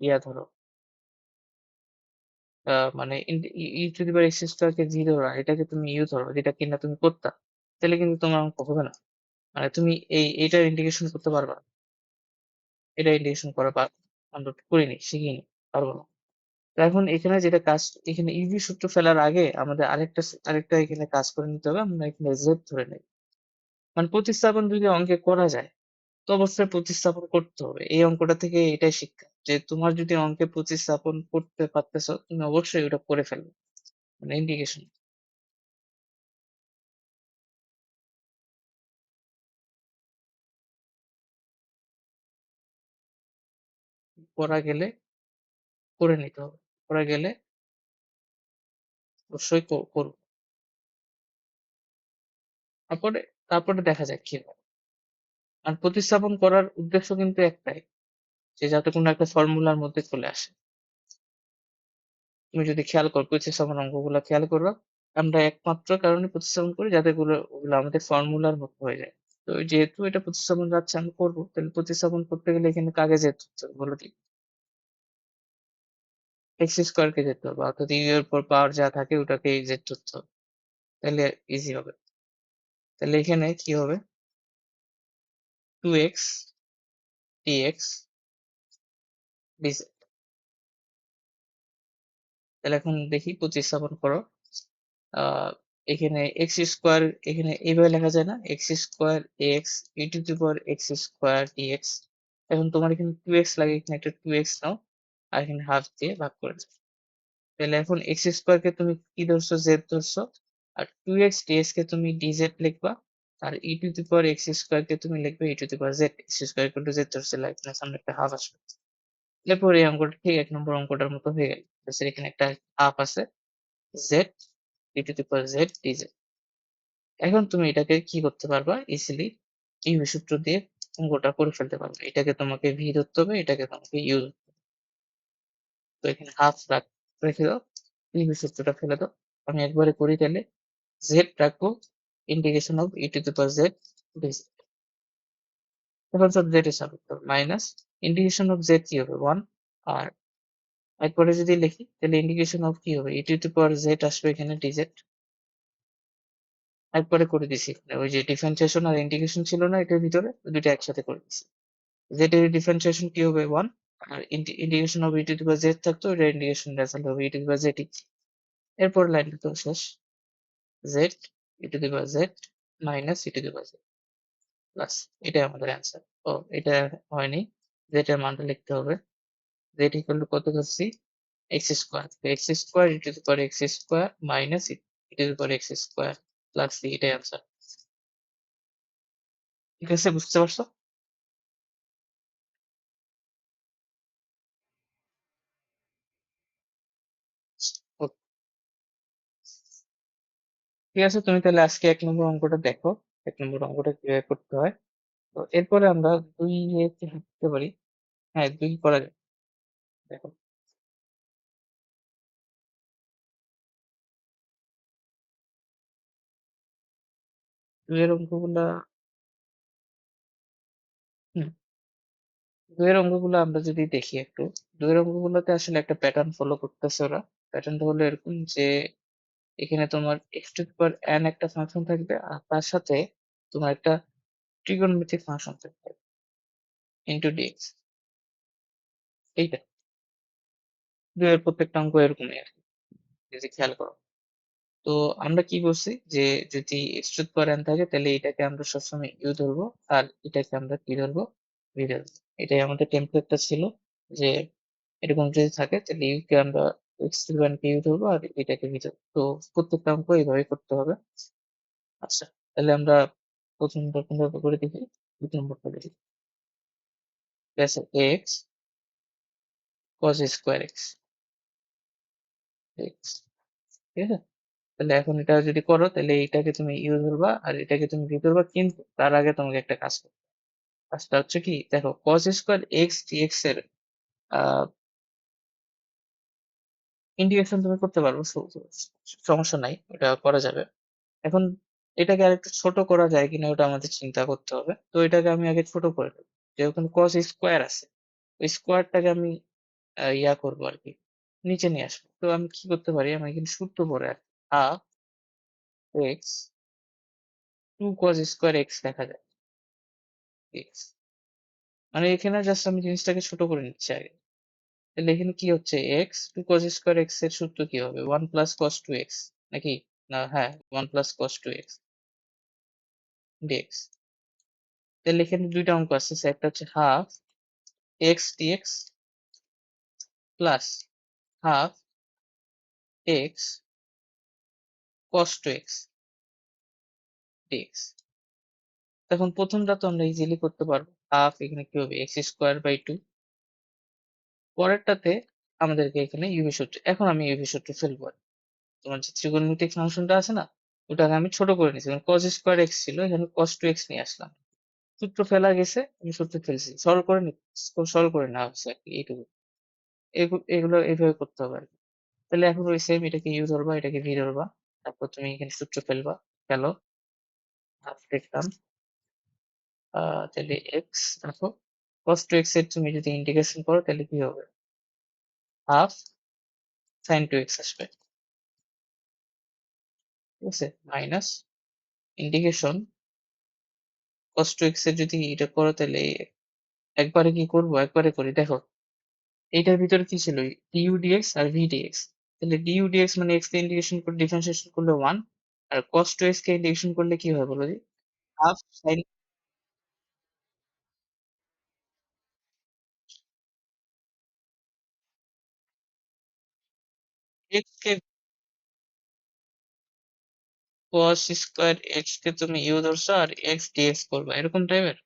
A: এর ধরো, মানে e to the power x² K v ধরো আর এটাকে তুমি u ধরো যেটা কিনা তুমি করতা। তাহলে কিন্তু তোমার অঙ্ক হবে না। মানে তুমি এইটার ইন্টিগ্রেশন করতে পারবা না। এটা ইন্টিগ্রেশন করা আমরা করিনি, শিখিনি, পারব না। তো এখন এখানে যেটা কাজ এখানে ইউভি সূত্র ফেলার আগে আমাদের আরেকটা এখানে কাজ করে নিতে হবে। আমরা এখানে z ধরে নেই। মানে প্রতিস্থাপন যদি অঙ্কে করা যায় তো অবশ্যই প্রতিস্থাপন করতে হবে। এই অঙ্কটা থেকে এটাই শিক্ষা যে তোমার যদি অঙ্কে প্রতিস্থাপন করতে পারতেছো তুমি অবশ্যই ওটা করে ফেলবে। মানে ইন্টিগ্রেশন করা গেলে করে নিতে হবে। করা গেলে অবশ্যই করব। তারপরে তারপরে দেখা যাক কি হয়। আর প্রতিস্থাপন করার উদ্দেশ্য কিন্তু একটাই যে যাতে কোনো একটা ফর্মুলার মধ্যে চলে আসে। তুমি যদি খেয়াল করো প্রতিস্থাপন অঙ্কগুলা খেয়াল করবা, আমরা একমাত্র কারণে প্রতিস্থাপন করি যাতে ওগুলো আমাদের ফর্মুলার মতো হয়ে যায়। তো যেহেতু এটা প্রতিস্থাপন যাচ্ছে আমি করবো, তাহলে প্রতিস্থাপন করতে গেলে এখানে কাকে যেতে হচ্ছে বলো দেখি? x² কে যেতে হবে। অর্থাৎ u এর উপর পাওয়ার যা থাকে ওটাকে z ধরতে হবে। তাহলে ইজি হবে। তাহলে এখানে কি হবে? 2x dx dz। তাহলে এখন দেখি প্রতিস্থাপন করো। আ এখানে x² এখানে এইভাবে লেখা যায় না? x² x e to the power x² dx। এখন তোমার এখানে 2x লাগে, এখানে একটা 2x নাও। আর এখানে হাফ দিয়ে ভাগ করে দাও। তাহলে এখন x² কে তুমি কি ধরছো? z ধরছো। আর 2x dx কে তুমি dz লিখবা। আর e to the power x² কে তুমি লিখবে e to the power z। x² equal to z ধরছিলে, এখানে সামনে একটা হাফ আসবে। এরপর এই অঙ্কটা ঠিক ১ নম্বর অঙ্কটার মতো হয়ে গেল। জাস্ট এখানে একটা হাফ আছে z e to the power z dz। এখন তুমি এটাকে কি করতে পারবা? ইজিলি ইউভি সূত্র দিয়ে অঙ্কটা করে ফেলতে পারবে। এটাকে তোমাকে v ধরতে হবে, এটাকে তোমাকে u ধরতে হবে। তো এখানে হাফ রেখে দাও, ইউভি সূত্রটা ফেলে দাও। আমি একবারে করি তাহলে z রাখবো ইন্টিগ্রেশন অফ e to the power z dz। এখন সব z এর সাপেক্ষে মাইনাস ইন্টিগ্রেশন অফ z কি হবে? 1। আর একবারে যদি লিখি তাহলে ইন্টিগ্রেশন অফ কি হবে? e to the power z আসবে এখানে dz। একবারে করে দিছি এখানে। ওই যে ডিফারেন্সিয়েশন আর ইন্টিগ্রেশন ছিল না এটার ভিতরে? ওই ২ টা একসাথে করে দিছি। z এর ডিফারেন্সিয়েশন কি হবে? 1। আর ইন্টিগ্রেশন অফ e to the power z থাকতো, এটার ইন্টিগ্রেশন রেজাল্ট হবে e to the power z। এরপরের লাইনটা তো শেষ। z e to the power z minus e to the power z plus এটাই আমাদের অ্যান্সার। ও এটা হয়নি। z এর মানটা লিখতে হবে। z ইকুয়াল টু কত ধরছি? x square. x square e to the power x square minus e to the power x square plus c এটাই অ্যান্সার। ঠিক আছে? বুঝতে পারছো? ও ঠিক আছে, তুমি তাহলে আজকে ১ নম্বর অঙ্কটা দেখো। ১ নম্বর অঙ্কটা কিভাবে করতে হয়। তো এরপরে আমরা ২ এ কি লিখতে পারি? হ্যাঁ, ২ করা যায়। দেখো। ২ এর অঙ্কগুলা দুইয়ের অঙ্কগুলো আমরা যদি দেখি একটু, দুইয়ের অঙ্কগুলোতে আসলে একটা প্যাটার্ন ফলো করতেছে ওরা। প্যাটার্নটা হলো এরকম যে এখানে তোমার x two the power n একটা ফাংশন থাকবে আর তার সাথে তোমার একটা ট্রিগোনোমেট্রিক ফাংশন থাকবে ইনটু dx। এইটা দুইয়ের প্রত্যেকটা অঙ্ক এরকমই আরকি, যদি খেয়াল করো। তো আমরা কি করছি যে যদি x two the power n থাকে তাহলে এটাকে আমরা সবসময় u ধরবো আর এটাকে আমরা কি ধরবো? v ধরবো। এটাই আমাদের টেমপ্লেটটা ছিল যে এরকম যদি থাকে তাহলে u কে আমরা x two the power n K u ধরবো আর এটাকে v ধরবো। তো প্রত্যেকটা অঙ্ক এইভাবে করতে হবে। আচ্ছা, তাহলে আমরা প্রথম ধাপে করে দেখি, ২ নম্বরটা দেখি। ঠিক আছে? x cos square x, x, ঠিক আছে? তাহলে এখন এটা যদি করো তাহলে এইটাকে তুমি u ধরবা আর এটাকে তুমি v ধরবা, কিন্তু তার আগে তোমাকে একটা কাজ করতে হবে। কাজটা হচ্ছে কি, দেখো cos স্কয়ার x dx এর আহ ইন্টিগ্রেশন তুমি করতে পারবো, সমস্যা নাই, এটা করা যাবে। এখন এটাকে আরেকটু ছোট করা যায় কিনা ওটা আমাদের চিন্তা করতে হবে। তো এটাকে আমি আগে ছোট করে নেব। যেরকম cos স্কয়ার আছে, ওই স্কয়ারটাকে আমি ইয়া করবো আরকি, নিচে নিয়ে আসবো। তো আমি কি করতে পারি? আমি এখানে সূত্র পড়ে রাখি। Half x 2 cos square x লেখা যায়। x মানে এখানে জাস্ট আমি জিনিসটাকে ছোট করে নিচ্ছি আগে। তাহলে এখানে কি হচ্ছে? x 2 cos স্কয়ার x এর সূত্র কি হবে? 1 প্লাস cos 2x নাকি? না, হ্যাঁ, 1 প্লাস cos 2x dx। তাহলে এখানে ২ টা অঙ্ক আসতেছে। একটা হচ্ছে half x dx plus half x cos 2x dx। এখন প্রথমটা তো আমরা ইজিলি করতে পারবো। হাফ এখানে কি হবে? x square by 2। পরেরটাতে আমাদেরকে এখানে ইউভি সূত্র। এখন আমি ইউভি সূত্র ফেলবো আরকি। তোমার যে ত্রিকোণমিতিক ফাংশনটা আছে না? ওটাকে আমি ছোট করে নিয়েছি। মানে cos স্কয়ার x ছিল, এখানে cos 2x নিয়ে আসলাম। সূত্র ফেলা গেছে, আমি সূত্র ফেলছি। সরল করে নেওয়া হয়েছে আরকি, এইটুকু। এগুলো এভাবে করতে হবে আরকি। তাহলে এখন ওই সেম, এটাকে u ধরবা, এটাকে v ধরবা। তারপর তুমি এখানে সূত্র ফেলবা। ফেলো, হাফ লিখলাম। তাহলে x দেখো, cos 2x এর তুমি যদি ইন্টিগ্রেশন করো তাহলে কি হবে? হাফ sin 2x আসবে। ঠিক আছে? মাইনাস ইন্টিগ্রেশন cos 2x এর যদি এটা করো তাহলে একবারে কি করব? একবারে করি। দেখো, এইটার ভিতরে কি ছিল? du dx আর v dx। তাহলে du dx মানে x কে ইন্টিগ্রেশন করে ডিফারেন্সিয়েশন করলে 1 আর cos 2x কে ইন্টিগ্রেশন করলে কি হয় বলো দেখি? হাফ sin x কে cos স্কয়ার x কে তুমি u ধরছো আর x dx করবা। এরকম টাইপের?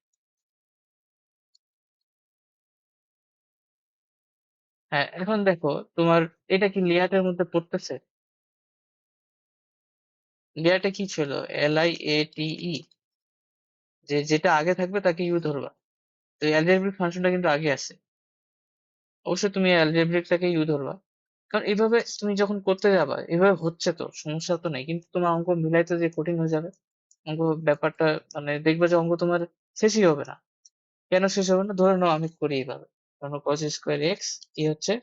A: হ্যাঁ, এখন দেখো তোমার এটা কি লেয়ারের মধ্যে পড়তেছে? লেয়ারটা কি ছিল? LIATE, যে যেটা আগে থাকবে তাকে ইউ ধরবা। তো অ্যালজেব্রিক ফাংশনটা কিন্তু আগে আছে। অবশ্যই তুমি অ্যালজেব্রিকটাকে ইউ ধরবা। কারণ এভাবে তুমি যখন করতে যাবা, এভাবে হচ্ছে তো, সমস্যা তো নাই। কিন্তু তোমার অঙ্ক মিলাইতে যে কঠিন হয়ে যাবে। অঙ্ক ব্যাপারটা মানে দেখবে যে অঙ্ক তোমার শেষই হবে না। কেন শেষ হবে না? ধরে নাও আমি করি এইভাবে। ধরে নাও cos স্কয়ার x কি হচ্ছে?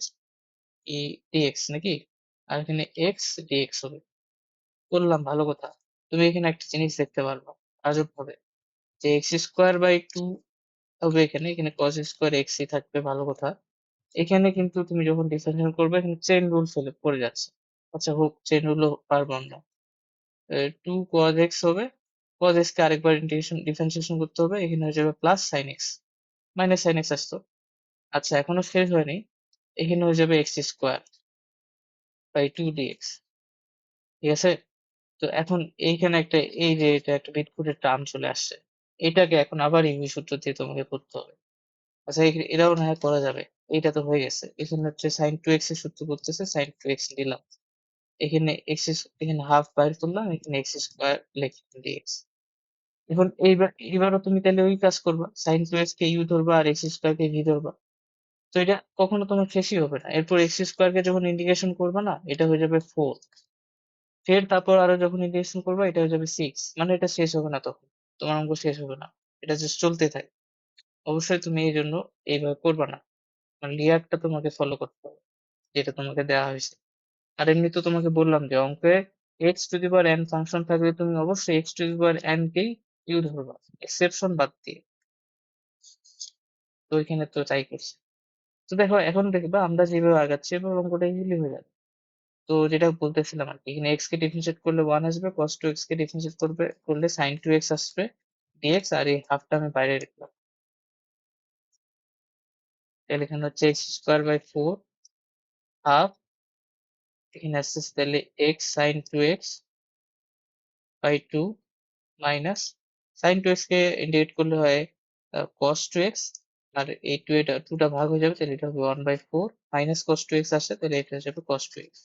A: ই dx নাকি? আর এখানে x dx হবে। করলাম, ভালো কথা। তুমি এখানে একটা জিনিস দেখতে পারবা আজব ভাবে, যে x স্কয়ার বাই 2 হবে এখানে, এখানে cos স্কয়ার x ই থাকবে, ভালো কথা। এখানে কিন্তু তুমি যখন ডিফারেনশিয়েট করবে এখানে চেইন রুল ফেলে পড়ে যাচ্ছে। আচ্ছা হোক, চেইন রুলও পারবো আমরা। 2 cos x হবে, cos x কে আরেকবার ডিফারেন্সিয়েশন করতে হবে, এখানে হয়ে যাবে plus sin x, minus sin x আসতো। আচ্ছা, এখনো শেষ হয়নি, এখানে হয়ে যাবে x স্কয়ার বাই 2 dx। ঠিক আছে? তো এখন এইখানে একটা, এই যে এটা একটা বিটকুটের টার্ম চলে আসছে, এটাকে এখন আবার ইংলিশ সূত্র দিয়ে তোমাকে করতে হবে। আচ্ছা, এটাও না হয় করা যাবে। এইটা তো হয়ে গেছে। এখানে হচ্ছে sin 2x এর সূত্র করতেছে, sin 2x নিলাম। এখানে এখানে হাফ বাইর করলাম, এখানে x স্কয়ার লিখলাম dx। এখন এইবারও তুমি তাহলে ওই কাজ করবা। sin 2x কে u ধরবা আর x স্কয়ার কে v ধরবা। তো এটা কখনো তোমার শেষই হবে না। এরপর x স্কয়ার কে যখন ইন্টিগ্রেশন করবা না, এটা হয়ে যাবে 4। ফের তারপর আরো যখন ইন্টিগ্রেশন করবা এটা হয়ে যাবে 6। মানে এটা শেষ হবে না তখন। তোমার অঙ্ক শেষ হবে না। এটা জাস্ট চলতে থাকে। অবশ্যই তুমি এই জন্য এইভাবে করবা না। মানে লিয়ারটা তোমাকে ফলো করতে হবে, যেটা তোমাকে দেওয়া হয়েছে। আর এমনি তো তোমাকে বললাম যে অঙ্কে x two the power N function থাকলে তুমি অবশ্যই x two the power N কেই ইউ ধরবা, এক্সেপশন বাদ দিয়ে। তো ওইখানে তো তাই করছে। তো দেখো এখন দেখবা আমরা যেভাবে আগাচ্ছি এভাবে অঙ্কটা ইজিলি হয়ে যাবে। তো যেটা বলতেছিলাম আর কি, এখানে এক্স কে ডিফারেন্সিয়েট করলে ওয়ান আসবে, কস টু এক্স কে ডিফারেন্সিয়েট করলে সাইন টু এক্স আসবে ডিএক্স, আর এই হাফটা আমি বাইরে রাখলাম। তাহলে এখানে হচ্ছে x square by four half, এখানে আসছে তাহলে x sine two x by two minus sine two x কে ইন্টিগ্রেট করলে হয় কস টু এক্স, আর এই টুটা ভাগ হয়ে যাবে, তাহলে এটা হবে one by four minus cos two x আসে, তাহলে এটা হয়ে যাবে কস টু এক্স।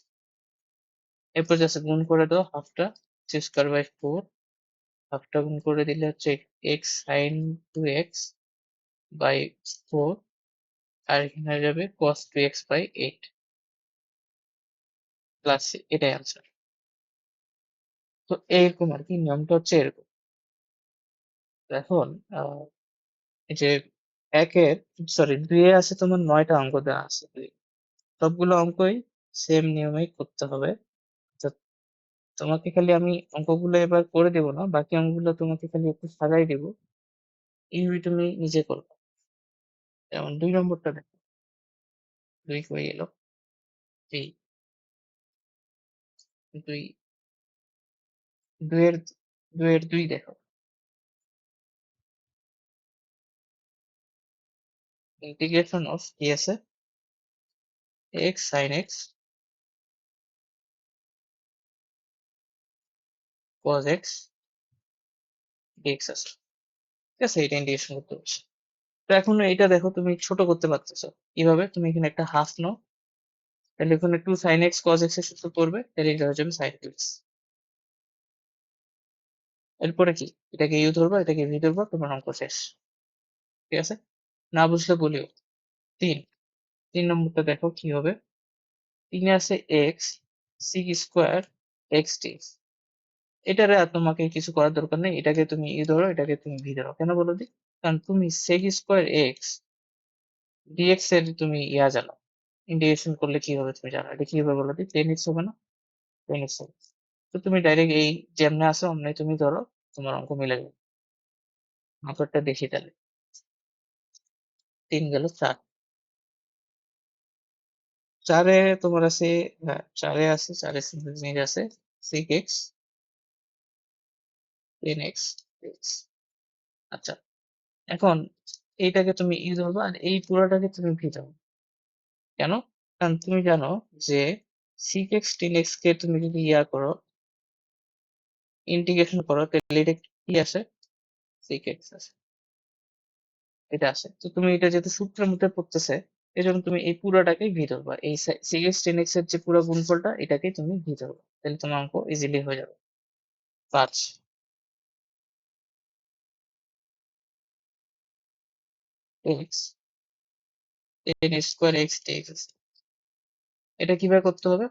A: এরপর জাস্ট গুণ করে দাও হাফটা, এক্স স্কোয়ার বাই ফোর, হাফটা গুণ করে দিলে হচ্ছে x sine two x by four, আর এখানে হয়ে যাবে cos two x by eight plus, এটাই আনসার। তো এইরকম আর কি, নিয়মটা হচ্ছে এরকম। তো এখন এই যে একের সরি দুইয়ে আছে তোমার 9টা অঙ্ক দেওয়া আছে, সবগুলো অঙ্কই সেম নিয়মেই করতে হবে। তো তোমাকে খালি আমি অঙ্কগুলো এবার করে দেবো না, বাকি অঙ্কগুলো তোমাকে খালি একটু সাজাই দেবো, এইভাবে তুমি নিজে করবে। যেমন 2 নম্বরটা দেখো, 2 হয়ে গেল, এই 2, 2 এর 2 দেখো, ইন্টিগ্রেশন অফ কি আছে, x sine x cos x dx আছে, ঠিক আছে, এটা ইন্টিগ্রেশন করতে বলছে। তো এখন এটা দেখো তুমি ছোট করতে পারতেছো কিভাবে, তুমি এখানে একটা হাফ নাও, তাহলে এখানে two sine x cos x এর সূত্র পড়বে, তাহলে এটা হয়ে যাবে সাইন এক্স। এরপরে কি, এটাকে ইউ ধরবা, এটাকে ভি ধরবা, তোমার অঙ্ক শেষ। ঠিক আছে, না বুঝলে বলিও। 3, 3 নম্বরটা দেখো কি হবে, 3 আছে x sec square x dx. এটারে আর তোমাকে কিছু করার দরকার নেই, এটাকে তুমি ইউ ধরো, এটাকে তুমি ভি ধরো, কেন বলো দি, কারণ তুমি সেক স্কোয়ার এক্স ডিএক্স এর তুমি জানো, ইন্টিগ্রেশন করলে কি হবে তুমি জানো, এটা কি হবে বলো দি, টেন এক্স হবে না, টেন এক্স হবে। তো তুমি ডাইরেক্ট এই যেমনে আসো অমনি তুমি ধরো, তোমার অঙ্ক মিলে যাবে। অঙ্কটা দেখি তাহলে, 3 গেল 4, 4-এ তোমার আছে, হ্যাঁ 4-এ আছে, 4-এর সিম্পল জিনিস আছে sec x tan x x. আচ্ছা, এখন এইটাকে তুমি ই ধরবা, আর এই পুরোটাকে তুমি ভি ধরো। কেন, কারণ তুমি জানো যে সিক এক্স টেন এক্স কে তুমি যদি করো, ইন্টিগ্রেশন করো, তাহলে এটা কি আসে, সিক এক্স আসে, এটা আসে। তো তুমি এটা যেহেতু সূত্রের মধ্যে পড়তেছে, এই জন্য তুমি এই পুরোটাকেই ভি ধরবা, এই সিক এক্স টেন এক্স এর যে পুরো গুণফলটা এটাকে তুমি ভি ধরবা, তাহলে তোমার অঙ্ক ইজিলি হয়ে যাবে। 5 x tan square x dx, এটা কিভাবে করতে হবে,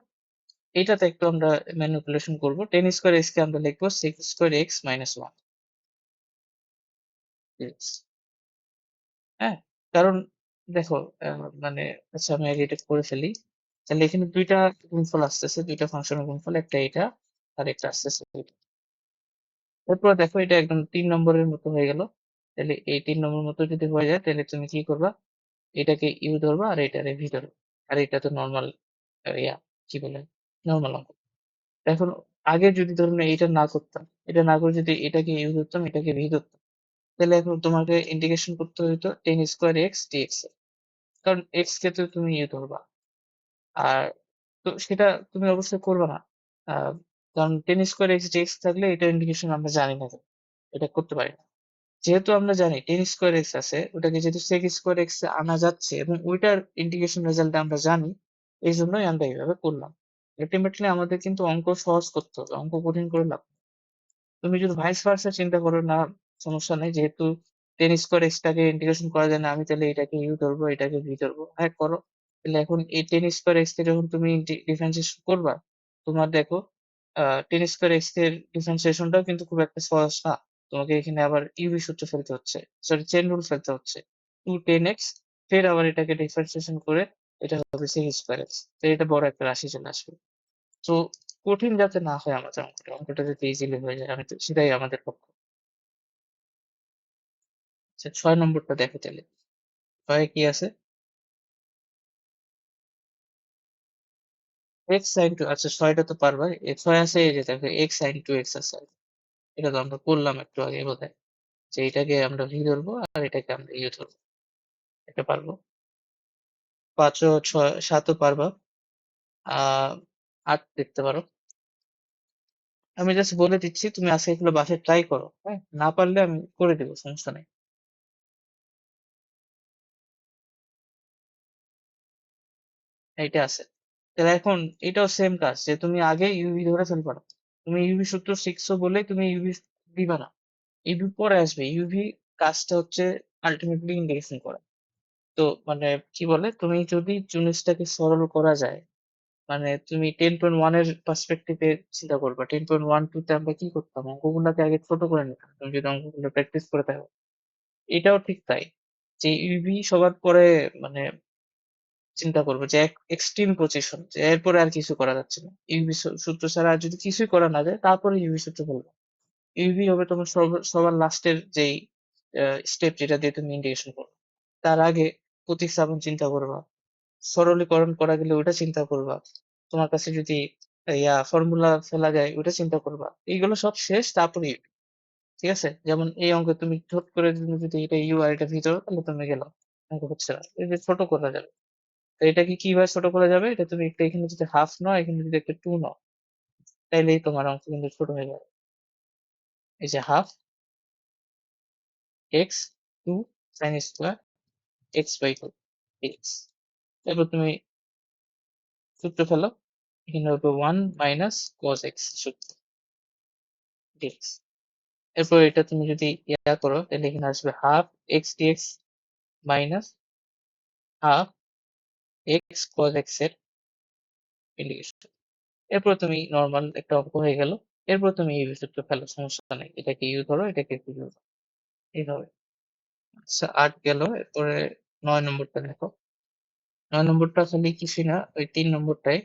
A: এটাতে একটু আমরা ম্যানিপুলেশন করবো, টেন স্কোয়ার এক্স কে আমরা লিখবো six square x minus one. হ্যাঁ, কারণ দেখো মানে আচ্ছা আমি আগে এটা করে ফেলি, তাহলে এখানে দুইটা গুণফল আসতেছে, দুইটা ফাংশনের গুণফল, একটা এটা আর একটা আসতেছে এটা। এরপর দেখো এটা একদম 3 নম্বরের মতো হয়ে গেল, তাহলে এই 3 নম্বর মতো যদি হয়ে যায় তাহলে তুমি কি করবা, এটাকে ইউ ধরবা আর এটারে ভি ধরবা, আর এটা তো নর্মাল ইয়া কি বলে নর্মাল অঙ্ক। এখন আগে যদি ধরুন এটা না করতাম, এটা না করে যদি এটাকে ইউ ধরতাম, এটাকে ভি ধরতাম, তাহলে এখন তোমাকে ইন্টিগ্রেশন করতে হতো টেন স্কোয়ার এক্স ডিএক্স, কারণ এক্স কে তো তুমি ইয়ে ধরবা। আর তো সেটা তুমি অবশ্যই করবে না, কারণ টেন স্কোয়ার এক্স ডিএক্স থাকলে এটা ইন্টিগ্রেশন আমরা জানি না তো, এটা করতে পারি না। যেহেতু আমরা জানি টেন স্কোয়ার এক্স আছে, ওটাকে যেহেতু সেক স্কোয়ার এক্স আনা যাচ্ছে এবং ওইটার ইন্টিগ্রেশন রেজাল্ট আমরা জানি, এই জন্যই আমরা এইভাবে করলাম। আলটিমেটলি আমাদের কিন্তু অঙ্ক সহজ করতে হবে, অঙ্ক কঠিন করে লাভ নেই। তুমি যদি ভাইস ভার্সা চিন্তা করো না, সমস্যা নেই, যেহেতু টেন স্কোয়ার এক্স টাকে ইন্টিগ্রেশন করা যায় না, আমি তাহলে এটাকে ইউ ধরবো, এটাকে ভি ধরবো, হ্যাঁ করো। তাহলে এখন এই টেন স্কোয়ার এক্স কে যখন তুমি ডিফারেন্সিয়েশন করবা, তোমার দেখো টেন স্কোয়ার এক্স এর ডিফারেন্সিয়েশনটাও কিন্তু খুব একটা সহজ না, তোমাকে এখানে আবার ইউভি সূত্র ফেলতে হচ্ছে, সরি চেন রুল ফেলতে হচ্ছে। 2 10x, ফের আবার এটাকে ডিফারেন্সিয়েশন করে এটা হবে sec স্কয়ার x। তো এটা বড় একটা রাশি চলে আসবে। তো কঠিন যাতে না হয় আমাদের অঙ্কটা, অঙ্কটা যাতে ইজিলি হয়ে যায় আমি তো সেটাই আমাদের পক্ষ। আচ্ছা 6 নম্বরটা দেখো তাহলে। 6 এ কি আছে? x sin 2, আচ্ছা 6 টা তো পারবা। 6 আছে এই যে দেখো x sin 2x আছে। এটা তো আমরা করলাম একটু আগে বোধহয়। যে এটাকে আমরা v ধরবো আর এটাকে আমরা u ধরবো। এটা পারবো। 5 ও 6 7 ও পারবা। আ 8 দেখতে পারো। আমি জাস্ট বলে দিচ্ছি তুমি আজকে এগুলো বাসায় ট্রাই করো। হ্যাঁ? না পারলে আমি করে দিব, সমস্যা নাই। এইটা আছে। তাহলে এখন এটাও সেম কাজ যে তুমি আগে ইউভি ধরে ফেলবা না। তুমি ইউভি সূত্র শিখছো বলেই তুমি ইউভি দিবা না। ইউভি পরে আসবে। ইউভি কাজটা হচ্ছে আল্টিমেটলি ইন্টিগ্রেশন করা। তো মানে কি বলে তুমি যদি জিনিসটাকে সরল করা যায়, মানে তুমি 10.1 এর পার্সপেক্টিভ এ চিন্তা করবা। 10.12 তে আমরা কি করতাম? অঙ্কগুলোকে আগে ছোট করে নিতাম। তুমি যদি অঙ্কগুলো প্র্যাকটিস করে থাকো। এটাও ঠিক তাই। যে ইউভি সবার পরে মানে চিন্তা করবো যে এক্সট্রিম পজিশন যে এরপরে আর কিছু করা যাচ্ছে না। ইউভি সূত্র ছাড়া আর যদি কিছুই করা না যায় তারপরে ইউভি সূত্র ফেলবো। ইউভি হবে তোমার সবার লাস্টের যেই স্টেপ যেটা দিয়ে তুমি ইন্টিগ্রেশন করবে। তার আগে প্রতিস্থাপন চিন্তা করবা। সরলীকরণ করা গেলে ওটা চিন্তা করবা। তোমার কাছে যদি ফর্মুলা ফেলা যায় ওটা চিন্তা করবা। এইগুলো সব শেষ তারপরে ইউভি। ঠিক আছে? যেমন এই অঙ্কে তুমি হুট করে তুমি যদি এটা ইউ আর এটা ভি ধরো তাহলে তুমি গেলাম। অঙ্ক হচ্ছে না। এই যে ছোট করা যাবে। তো এটাকে কিভাবে ছোট করা যাবে? এটা তুমি একটা এখানে যদি হাফ নাও, এখানে যদি একটা 2 নাও, তাইলেই তোমার অঙ্ক কিন্তু ছোট হয়ে যাবে। এই যে half x 2 sin square x by 2 dx। এরপর তুমি সূত্র ফেলো। এখানে হবে 1 মাইনাস cos x সূত্র dx। এরপর এটা তুমি যদি করো তাহলে এখানে আসবে half x dx minus half x cos x এর ইন্টিগ্রেশন। এরপর তুমি নরমাল একটা অঙ্ক হয়ে গেল। এরপর তুমি এই সূত্র ফেলো, সমস্যা নাই। এটাকে ইউ ধরো, এটাকে ভি ধরো। এইভাবে। আচ্ছা ৮ গেল। এরপরে ৯ নম্বরটা দেখো। ৯ নম্বরটা আসলে কিছুই না, ওই ৩ নম্বরটাই।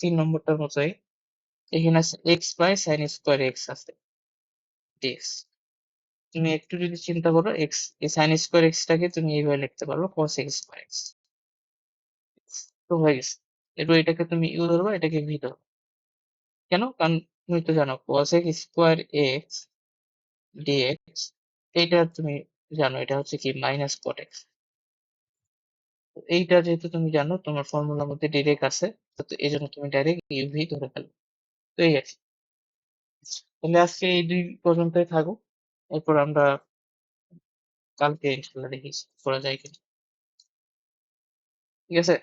A: ৩ নম্বরটার মতোই। এখানে আছে x by sin square x আছে dx। তুমি একটু যদি চিন্তা করো x, এই sin স্কয়ার x টাকে তুমি এইভাবে লিখতে পারো cos x স্কয়ার x। তো হয়ে গেছে। এরপর এটাকে তুমি u ধরবা, এটাকে v ধরবা। কেন? কারণ তুমি তো জানো cos x square x dx এইটা তুমি জানো এটা হচ্ছে কি মাইনাস cot x। এইটা যেহেতু তুমি জানো তোমার ফর্মুলার মধ্যে ডিরেক্ট আছে, তো এজন্য তুমি ডাইরেক্ট ইউভি ধরে ফেলো। তো এই আরকি। তাহলে আজকে এই ২ পর্যন্তই থাকুক। এরপর আমরা কালকে ইনশাআল্লাহ দেখি করা যায় কিনা। ঠিক আছে?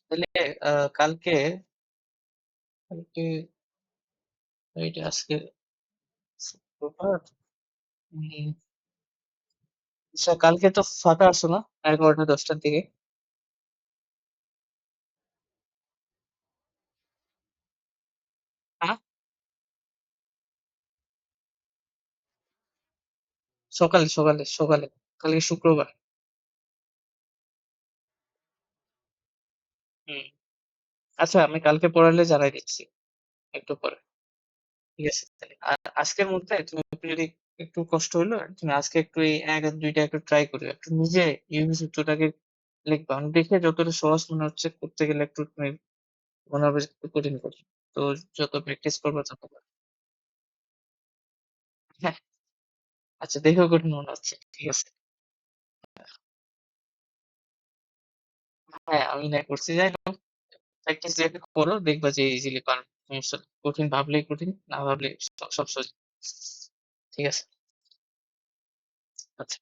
A: তাহলে কালকে কালকে এইটা আজকে শুক্রবার। উম আচ্ছা কালকে তো ফাঁকা আছো না? ১১টা ১০টার দিকে? হ্যাঁ? সকালে। কালকে শুক্রবার। হুম। আচ্ছা আমি কালকে পড়ালে জানাই দিচ্ছি একটু পরে। ঠিক আছে? তাহলে আজকের মধ্যে তুমি একটু যদি একটু কষ্ট হইলো তুমি আজকে একটু এই ১ আর ২ টা একটু ট্রাই করিও। একটু নিজে ইউভি সূত্রটাকে লিখবা। আমি দেখে যতটা সহজ মনে হচ্ছে করতে গেলে একটু তুমি মনে হবে যে একটু কঠিন। তো যত প্র্যাকটিস করবা তত হ্যাঁ, আচ্ছা দেখেও কঠিন মনে হচ্ছে। ঠিক আছে। হ্যাঁ, আমি না করছি। যাই হোক প্র্যাকটিস দিয়ে করো দেখবা যে ইজিলি পারবে। সমস্যা নেই। কঠিন ভাবলেই কঠিন, না ভাবলে সব সহজ। ঠিক আছে? আচ্ছা।